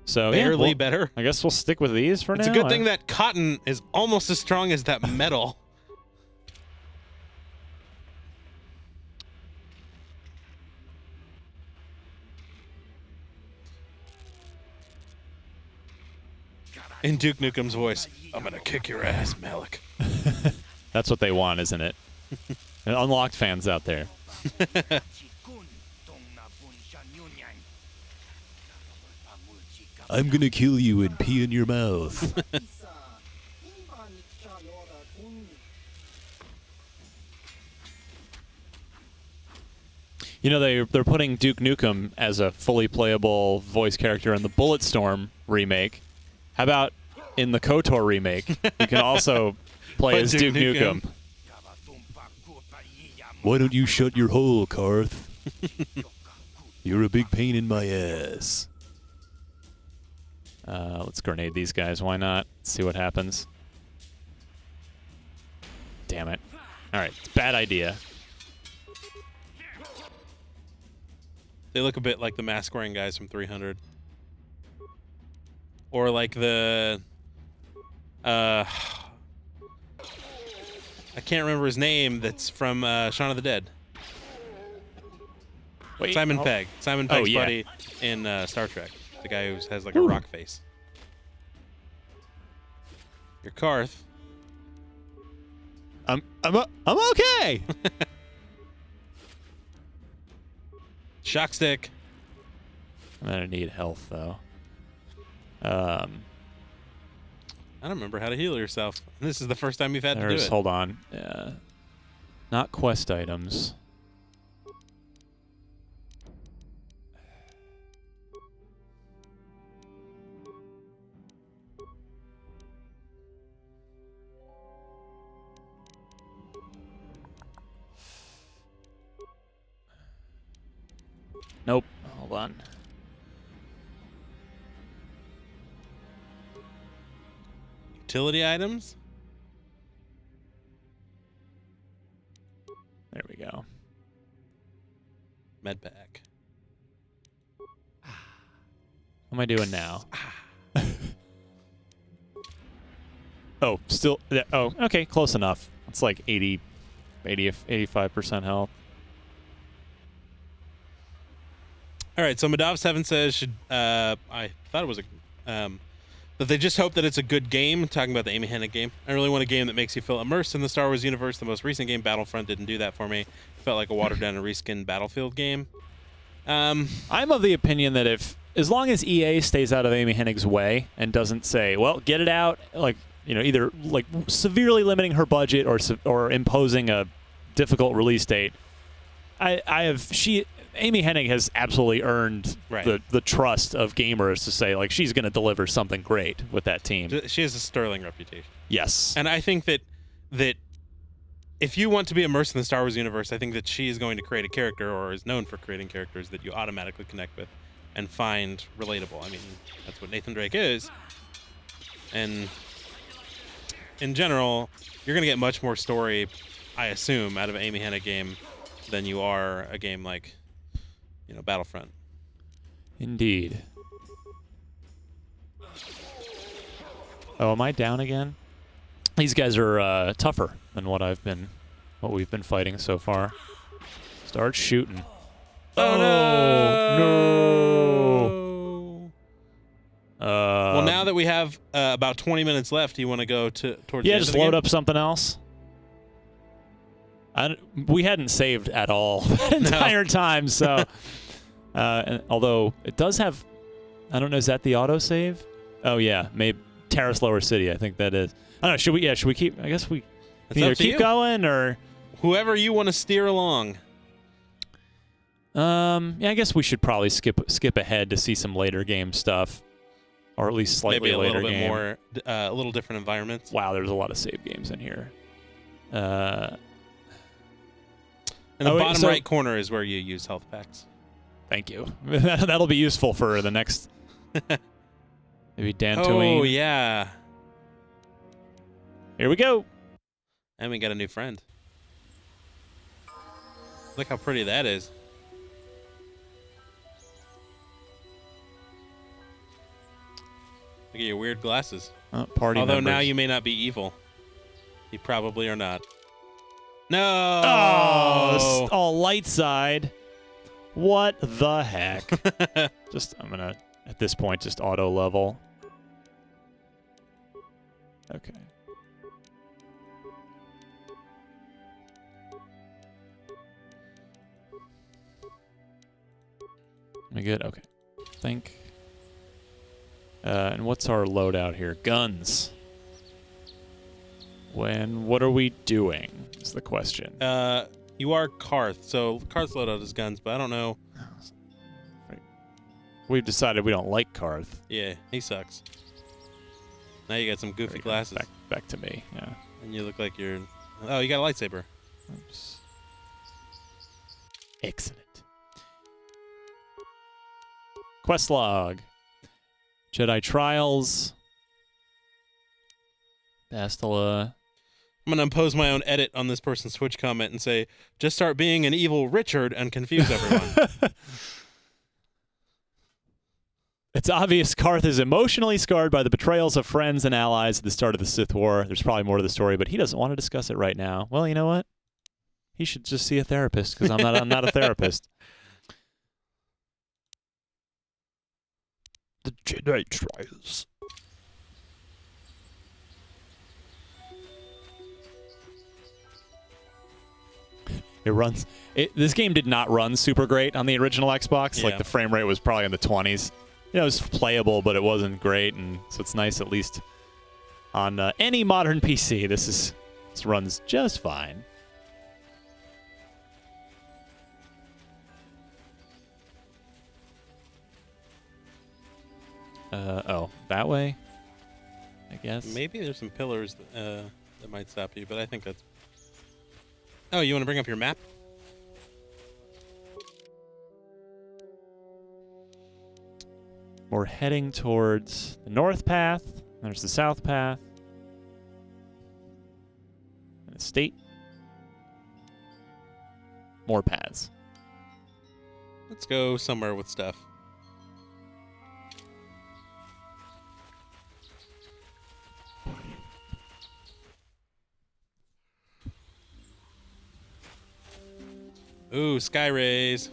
So barely better. I guess we'll stick with these for now. It's a good thing that cotton is almost as strong as that metal. In Duke Nukem's voice, I'm gonna kick your ass, Malik. That's what they want, isn't it? Unlocked fans out there. I'm gonna kill you and pee in your mouth. You know, they're putting Duke Nukem as a fully playable voice character in the Bulletstorm remake. How about in the KOTOR remake? You can also play as Duke Nukem. Why don't you shut your hole, Karth? You're a big pain in my ass. Let's grenade these guys. Why not? Let's see what happens. Damn it. All right, bad idea. They look a bit like the mask-wearing guys from 300. Or like the... I can't remember his name that's from Shaun of the Dead. Wait, Simon Pegg. Simon Pegg's yeah. buddy in Star Trek. The guy who has like a rock face. Your Karth. I'm okay. Shock stick. I'm gonna need health though. I don't remember how to heal yourself. This is the first time you've had to do it. Hold on. Not quest items. Nope. Hold on. Utility items? There we go. Med pack. What am I doing now? Oh, still. Oh, okay, close enough. It's like 85% health. All right, so Madav7 says, I thought it was that they just hope that it's a good game, talking about the Amy Hennig game. I really want a game that makes you feel immersed in the Star Wars universe. The most recent game, Battlefront, didn't do that for me. It felt like a watered-down and reskinned Battlefield game. I'm of the opinion that as long as EA stays out of Amy Hennig's way and doesn't say, well, get it out, like, you know, either like severely limiting her budget or imposing a difficult release date, Amy Hennig has absolutely earned the trust of gamers to say, like, she's going to deliver something great with that team. She has a sterling reputation. Yes. And I think that if you want to be immersed in the Star Wars universe, I think that she is going to create a character, or is known for creating characters, that you automatically connect with and find relatable. I mean, that's what Nathan Drake is. And in general, you're going to get much more story, I assume, out of an Amy Hennig game than you are a game like, you know, Battlefront. Indeed. Oh, am I down again? These guys are tougher than what we've been fighting so far. Start shooting. Oh no! Well, now that we have about 20 minutes left, you want to go towards the end just of the load game? up something else. We hadn't saved at all that entire time, so although it does have, I don't know, is that the autosave? Oh yeah, maybe Taris Lower City, I think that is. I don't know, should we keep, I guess we can either keep going or whoever you want to steer along. Yeah, I guess we should probably skip ahead to see some later game stuff, or at least slightly maybe a later little bit game. more, a little different environments. Wow, there's a lot of save games in here. In the bottom right corner is where you use health packs. Thank you. That'll be useful for the next. Maybe Dantooine. Oh yeah. Here we go. And we got a new friend. Look how pretty that is. Look at your weird glasses. Party Although members. now you may not be evil. You probably are not. No! Oh, all light side. What the heck? I'm going to, at this point, just auto level. Okay. We good? Okay. Think. And what's our loadout here? Guns. What are we doing? Is the question. You are Karth, so Karth's loadout is guns, but I don't know. We've decided we don't like Karth. Yeah, he sucks. Now you got some goofy glasses. Back to me, yeah. And you look like you're... Oh, you got a lightsaber. Oops. Excellent. Quest log. Jedi Trials. Bastila. I'm going to impose my own edit on this person's Twitch comment and say, just start being an evil Richard and confuse everyone. It's obvious Karth is emotionally scarred by the betrayals of friends and allies at the start of the Sith War. There's probably more to the story, but he doesn't want to discuss it right now. Well, you know what? He should just see a therapist, because I'm not a therapist. The Jedi Trials. It runs. This game did not run super great on the original Xbox. Yeah. Like, the frame rate was probably in the 20s. You know, it was playable, but it wasn't great, and so it's nice at least on any modern PC. This runs just fine. Oh, that way, I guess. Maybe there's some pillars that might stop you, but I think that's... Oh, you want to bring up your map? We're heading towards the north path. There's the south path. And the state. More paths. Let's go somewhere with stuff. Ooh, sky rays.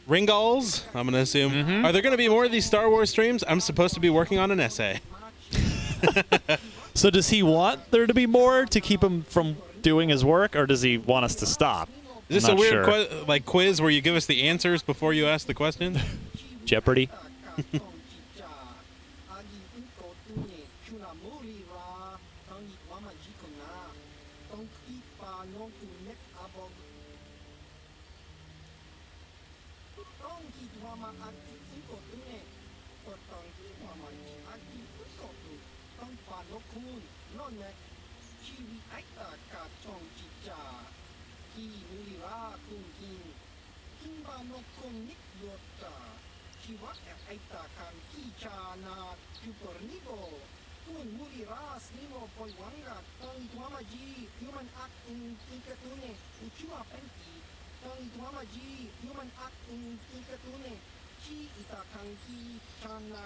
Ringals, I'm going to assume. Mm-hmm. Are there going to be more of these Star Wars streams? I'm supposed to be working on an essay. So does he want there to be more to keep him from doing his work, or does he want us to stop? Is this a weird quiz where you give us the answers before you ask the question? Jeopardy?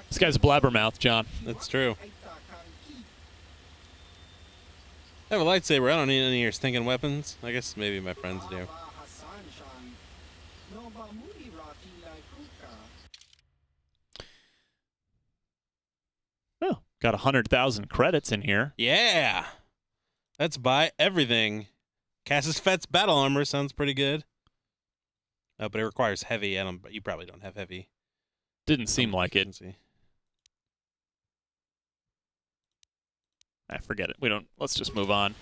This guy's a blabbermouth, John. That's true. I have a lightsaber. I don't need any of your stinking weapons. I guess maybe my friends do. Oh, got 100,000 credits in here. Yeah. Let's buy everything. Cassis Fett's battle armor sounds pretty good. Oh, but it requires heavy. You probably don't have heavy. Didn't seem like it. I forget it. Let's just move on.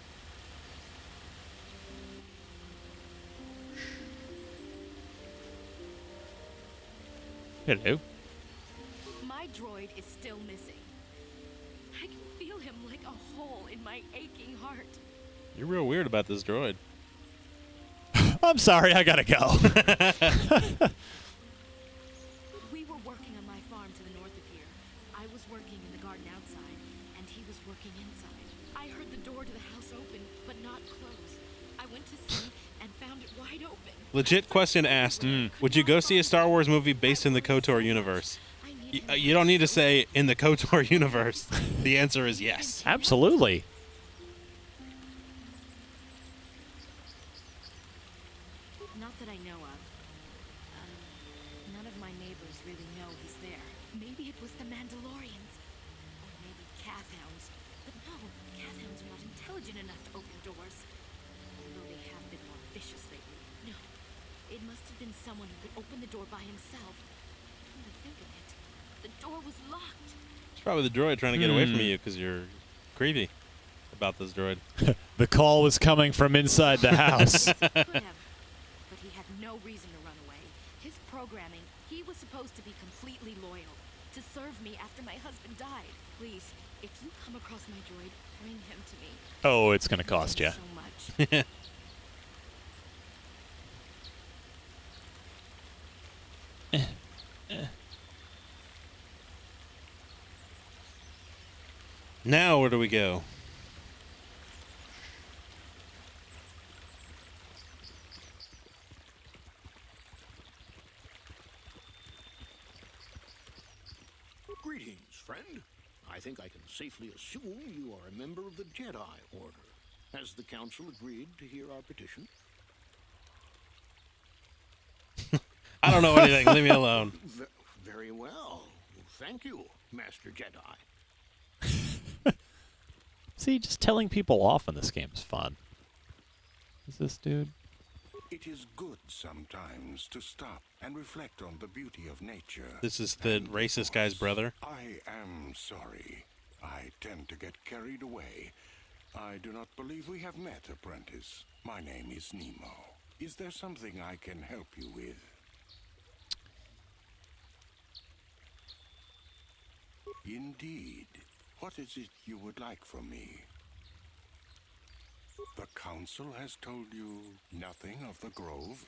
Hello. My droid is still missing. I can feel him like a hole in my aching heart. You're real weird about this droid. I'm sorry, I gotta go. We were working on my farm to the north of here. I was working in the garden outside, and he was working inside. I heard the door to the house open, but not close. I went to see and found it wide open. Legit question asked, would you go see a Star Wars movie based in the KOTOR universe? You don't need to say in the KOTOR universe. The answer is yes. Absolutely. Not that I know of. None of my neighbors really know he's there. Maybe it was the Mandalorians. Or maybe Cathhounds. But no, Cathhounds are not intelligent enough to open doors. Although they have been more vicious lately. No, it must have been someone who could open the door by himself. Come to think of it, the door was locked. It's probably the droid trying to get away from you because you're creepy about this droid. The call was coming from inside the house. But he had no reason to run away. His programming, he was supposed to be completely loyal, to serve me after my husband died. Please, if you come across my droid, bring him to me. Oh, it's gonna cost you. So much. Now, where do we go? Greetings, friend. I think I can safely assume you are a member of the Jedi Order. Has the Council agreed to hear our petition? I don't know anything. Leave me alone. Very well. Thank you, Master Jedi. See, just telling people off in this game is fun. Is this dude? It is good sometimes to stop and reflect on the beauty of nature. This is the racist guy's brother. I am sorry. I tend to get carried away. I do not believe we have met, apprentice. My name is Nemo. Is there something I can help you with? Indeed. What is it you would like from me? The Council has told you nothing of the Grove?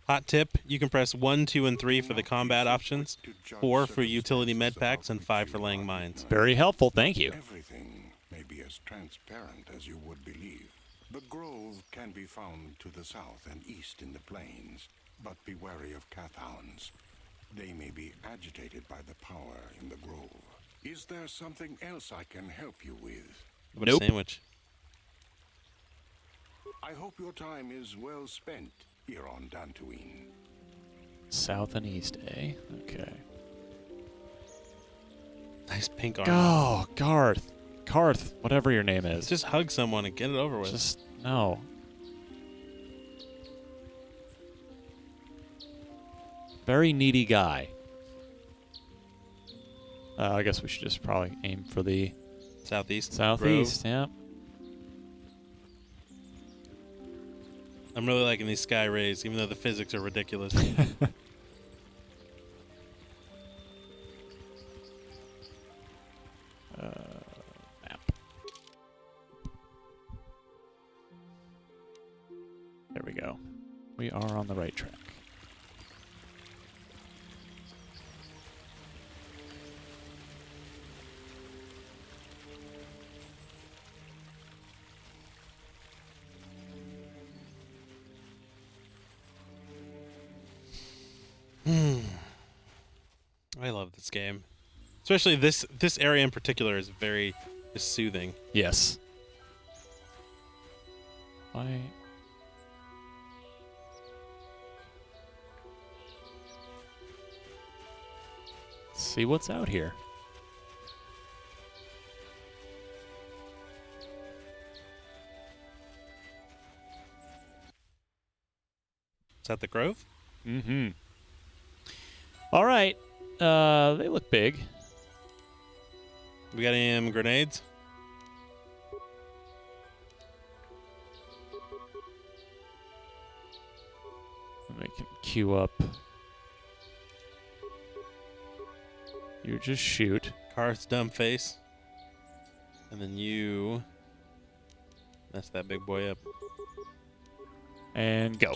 Hot tip, you can press 1, 2, and 3 for the combat options, 4 for utility med packs, and 5 for laying mines. Very helpful, thank you. Everything may be as transparent as you would believe. The Grove can be found to the south and east in the plains, but be wary of Cathhounds. They may be agitated by the power in the Grove. Is there something else I can help you with? What a sandwich. I hope your time is well spent here on Dantooine. South and east, eh? Okay. Nice pink armor. Oh, Garth, whatever your name is. Just hug someone and get it over with. Just, no. Very needy guy. I guess we should just probably aim for the southeast. Southeast, Grove. yeah. I'm really liking these sky rays, even though the physics are ridiculous. Map. There we go. We are on the right track. I love this game. Especially this area in particular is very soothing. Yes. Why? Let's see what's out here. Is that the Grove? Mm-hmm. All right. They look big. We got any grenades? We can queue up. You just shoot. Karth's dumb face. And then you mess that big boy up. And go.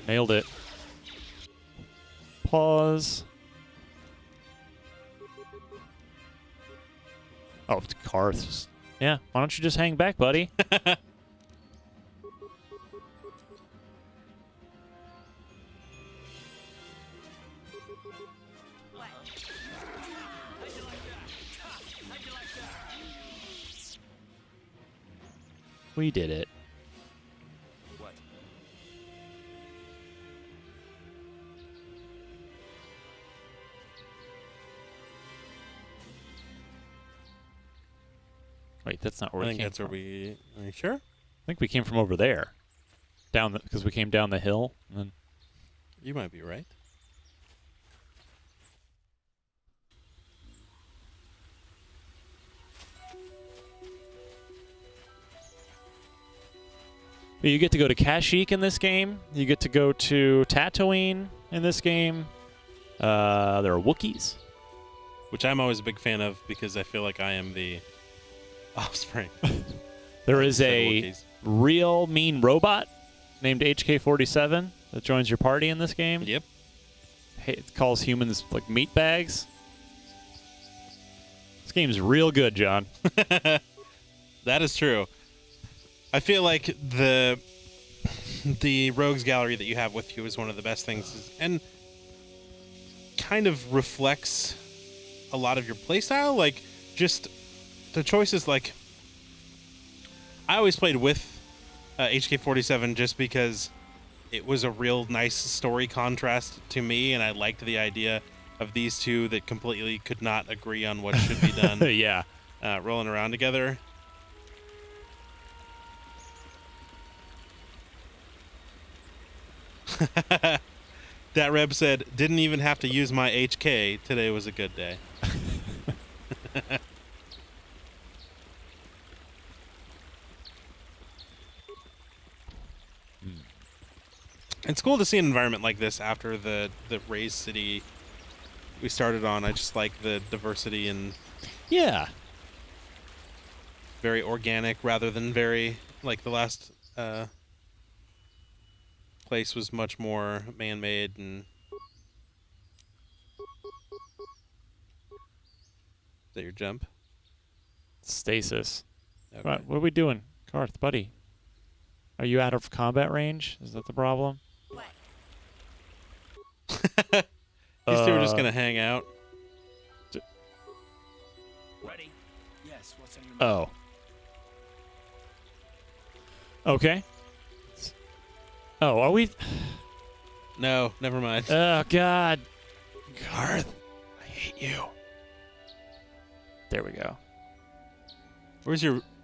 Nailed it. Pause. Oh, it's Karth. Yeah, why don't you just hang back, buddy? We did it. What? Wait, that's not where I we think came that's from. where we... Are you sure? I think we came from over there. Down because we came down the hill. And then You might be right. you get to go to Kashyyyk in this game. You get to go to Dantooine in this game. There are Wookiees. Which I'm always a big fan of because I feel like I am the offspring. There is Instead of a Wookiees. real mean robot named HK-47 that joins your party in this game. Yep. It calls humans like meat bags. This game's real good, John. That is true. I feel like the rogues gallery that you have with you is one of the best things, and kind of reflects a lot of your playstyle. Like, just the choices. Like, I always played with HK-47 just because it was a real nice story contrast to me, and I liked the idea of these two that completely could not agree on what should be done. Yeah. Rolling around together. That Reb said, didn't even have to use my HK. Today was a good day. It's cool to see an environment like this after the raised city we started on. I just like the diversity and yeah, very organic rather than very like the last place was much more man-made and. Is that your jump? Stasis. Okay. What are we doing? Karth, buddy. Are you out of combat range? Is that the problem? These two are just going to hang out. Ready? Yes, what's on your mind? Oh. Okay. Oh, are we? No, never mind. Oh, God. Karth, I hate you. There we go.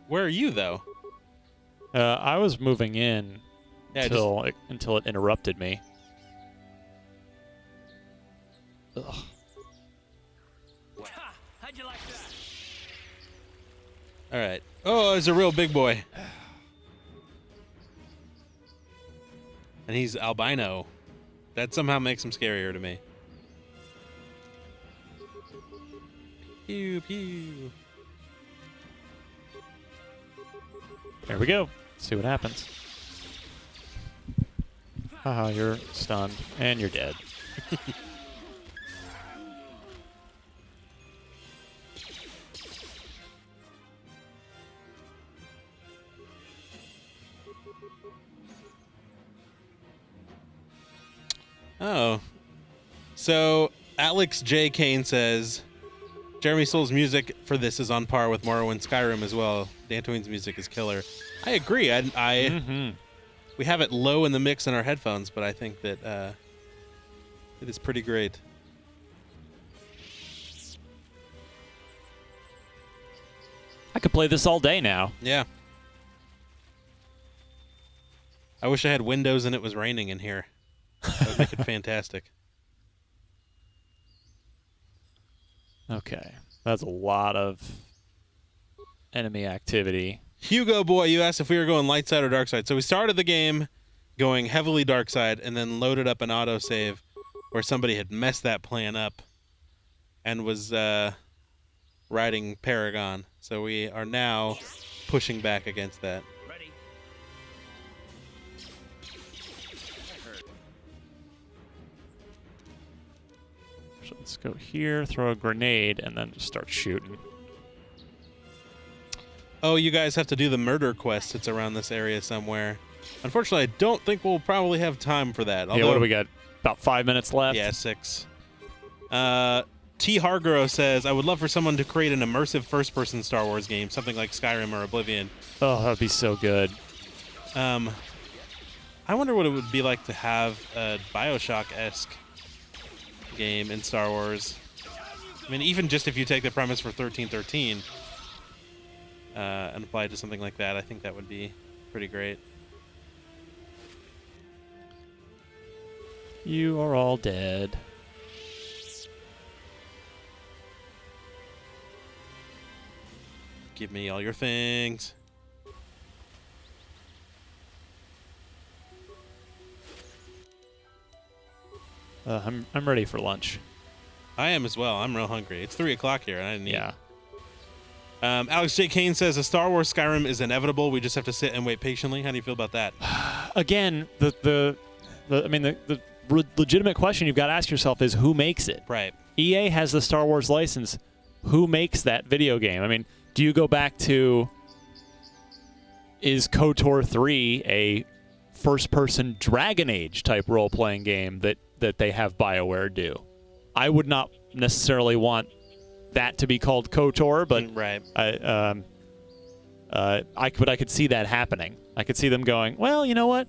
Where are you, though? I was moving in until it interrupted me. Ugh. How'd you like that? All right. Oh, he's a real big boy. And he's albino. That somehow makes him scarier to me. Pew, pew. There we go. See what happens. Haha, you're stunned. And you're dead. Oh. So, Alex J. Kane says, Jeremy Soul's music for this is on par with Morrowind Skyrim as well. Dantooine's music is killer. I agree. We have it low in the mix in our headphones, but I think that it is pretty great. I could play this all day now. Yeah. I wish I had windows and it was raining in here. That would make it fantastic. Okay. That's a lot of enemy activity. Hugo Boy, you asked if we were going light side or dark side. So we started the game going heavily dark side and then loaded up an autosave where somebody had messed that plan up and was riding Paragon. So we are now pushing back against that. Ready. So let's go here, throw a grenade, and then just start shooting. Oh, you guys have to do the murder quest. It's around this area somewhere. Unfortunately, I don't think we'll probably have time for that. Yeah, what do we got? About 5 minutes left? Yeah, 6. T. Hargrove says, I would love for someone to create an immersive first-person Star Wars game, something like Skyrim or Oblivion. Oh, that would be so good. I wonder what it would be like to have a Bioshock-esque game in Star Wars. I mean, even just if you take the premise for 1313 and apply it to something like that, I think that would be pretty great. You are all dead. Give me all your things. I'm ready for lunch. I am as well. I'm real hungry. It's 3 o'clock here, and I didn't eat. Yeah. Alex J. Kane says a Star Wars Skyrim is inevitable. We just have to sit and wait patiently. How do you feel about that? Again, the legitimate question you've got to ask yourself is who makes it? Right. EA has the Star Wars license. Who makes that video game? I mean, do you go back to, is KOTOR 3 a first-person Dragon Age type role-playing game that they have Bioware do? I would not necessarily want that to be called KOTOR, but right. I could see that happening. I could see them going, well, you know what?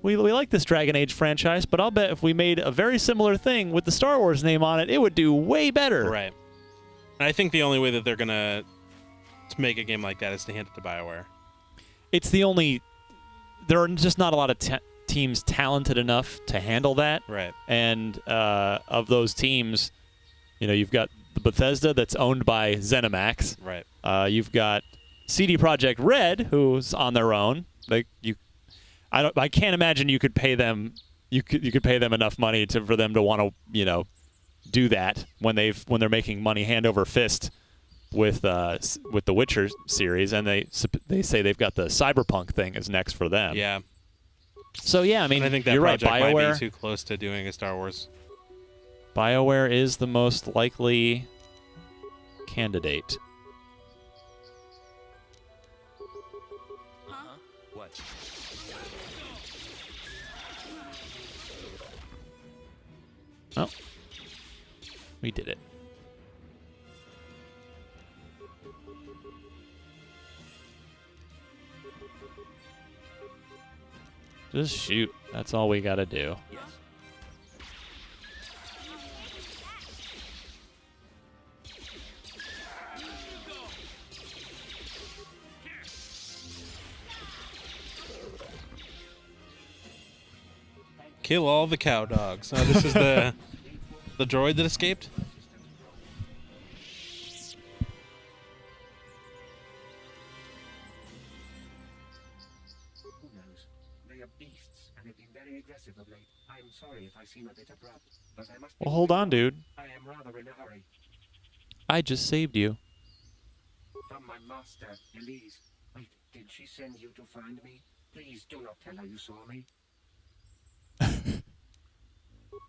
We like this Dragon Age franchise, but I'll bet if we made a very similar thing with the Star Wars name on it, it would do way better. Right. And I think the only way that they're going to make a game like that is to hand it to Bioware. It's the only... There are just not a lot of teams talented enough to handle that. Right. And of those teams, you know, you've got the Bethesda that's owned by ZeniMax. Right. You've got CD Projekt Red, who's on their own. I can't imagine you could pay them. You could pay them enough money for them to want to do that when they're making money hand over fist with the Witcher series, and they say they've got the Cyberpunk thing is next for them. Yeah. So yeah, I mean, I think that you're right. project BioWare might be too close to doing a Star Wars. BioWare is the most likely candidate. What? Oh, we did it. Just shoot. That's all we gotta do. Yes. Kill all the cow dogs. Oh, this is the droid that escaped? Who knows? They are beasts, and they've been very aggressive of late. I'm sorry if I seem a bit abrupt, but I must... Well, hold on, dude. I am rather in a hurry. I just saved you. From my master, Elise. Wait, did she send you to find me? Please do not tell her you saw me.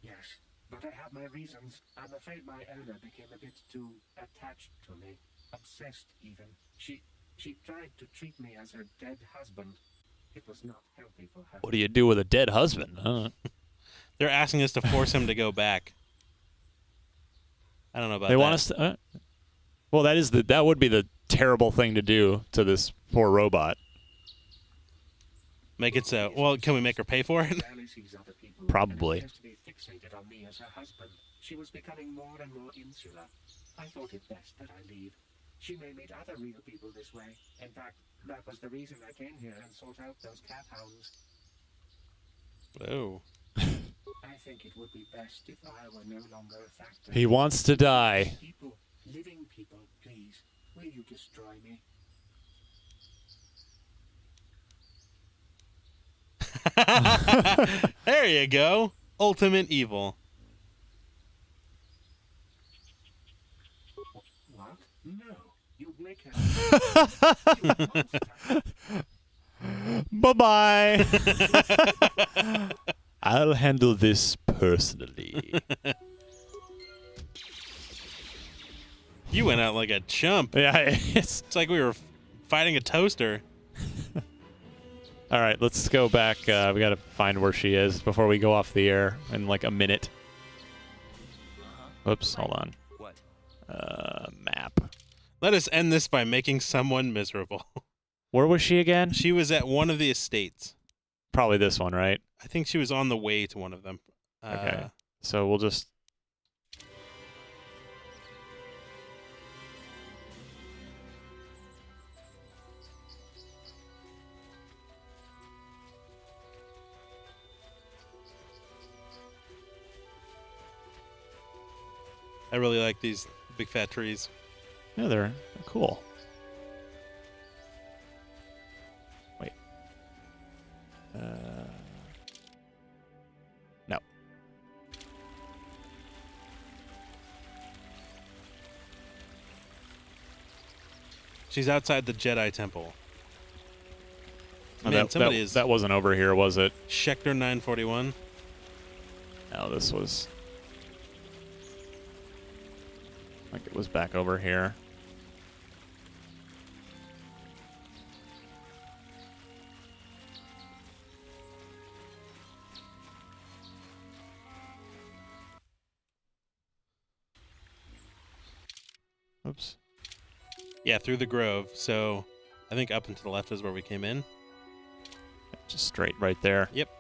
Yes, but I have my reasons. I'm afraid my owner became a bit too attached to me. Obsessed, even. She tried to treat me as her dead husband. It was not healthy for her. What do you do with a dead husband? Huh? They're asking us to force him to go back. I don't know about that. They want us to... well, that would be the terrible thing to do to this poor robot. Make it so. Well, can we make her pay for it? Probably. Fixated on me as her husband. She was becoming more and more insular. I thought it best that I leave. She may meet other real people this way. In fact, that was the reason I came here and sought out those cat hounds. Oh. I think it would be best if I were no longer a factor. He wants to die. People, living people, please. Will you destroy me? There you go. Ultimate evil. What? No. You make Bye-bye. I'll handle this personally. You went out like a chump. Yeah, it's like we were fighting a toaster. All right, let's go back. We got to find where she is before we go off the air in like a minute. Oops, hold on. What? Map. Let us end this by making someone miserable. Where was she again? She was at one of the estates. Probably this one, right? I think she was on the way to one of them. Okay. So we'll just... I really like these big fat trees. Yeah, they're cool. Wait. No. She's outside the Jedi temple. Oh, Man, somebody is... that wasn't over here, was it? Schecter 941. No, this was... I think it was back over here. Oops. Yeah, through the grove. So I think up and to the left is where we came in. Just straight right there. Yep.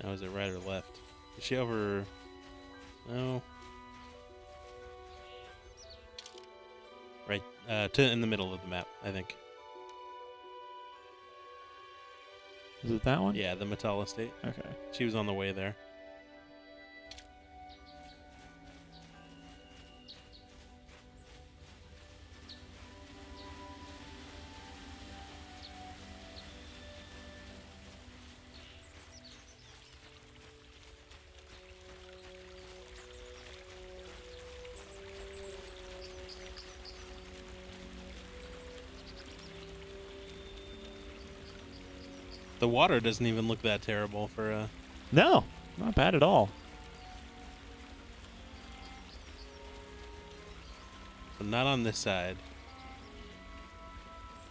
Now, is it right or left? Is she over? No. Right, in the middle of the map, I think. Is it that one? Yeah, the Metal Estate. Okay. She was on the way there. The water doesn't even look that terrible for No, not bad at all. So not on this side.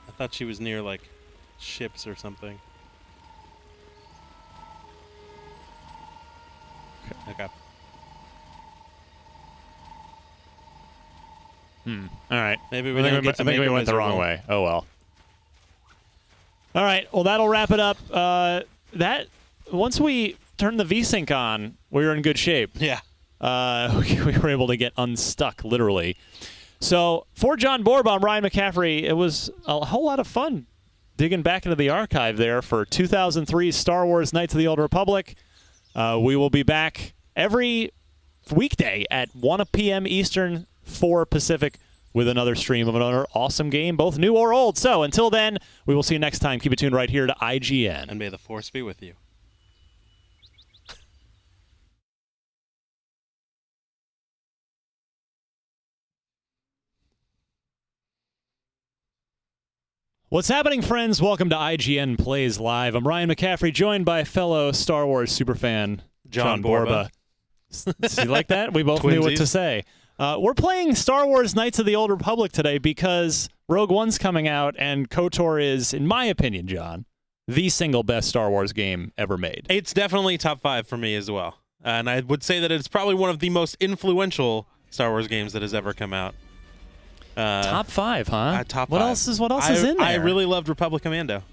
I thought she was near like ships or something. Okay. All right. Maybe we didn't get to I think make we her went the wrong miserable. way. Oh well. All right. Well, that'll wrap it up. That once we turned the VSync on, we were in good shape. Yeah. We were able to get unstuck, literally. So for John Borba, I'm Ryan McCaffrey. It was a whole lot of fun digging back into the archive there for 2003's Star Wars Knights of the Old Republic. We will be back every weekday at 1 p.m. Eastern, 4 Pacific, with another stream of another awesome game, both new or old. So until then, we will see you next time. Keep it tuned right here to IGN. And may the Force be with you. What's happening, friends? Welcome to IGN Plays Live. I'm Ryan McCaffrey, joined by fellow Star Wars superfan John Borba. See, like that? We both knew what to say. We're playing Star Wars Knights of the Old Republic today because Rogue One's coming out, and KOTOR is, in my opinion, John, the single best Star Wars game ever made. It's definitely top 5 for me as well. And I would say that it's probably one of the most influential Star Wars games that has ever come out. Top 5, huh? Top 5. What else is in there? I really loved Republic Commando.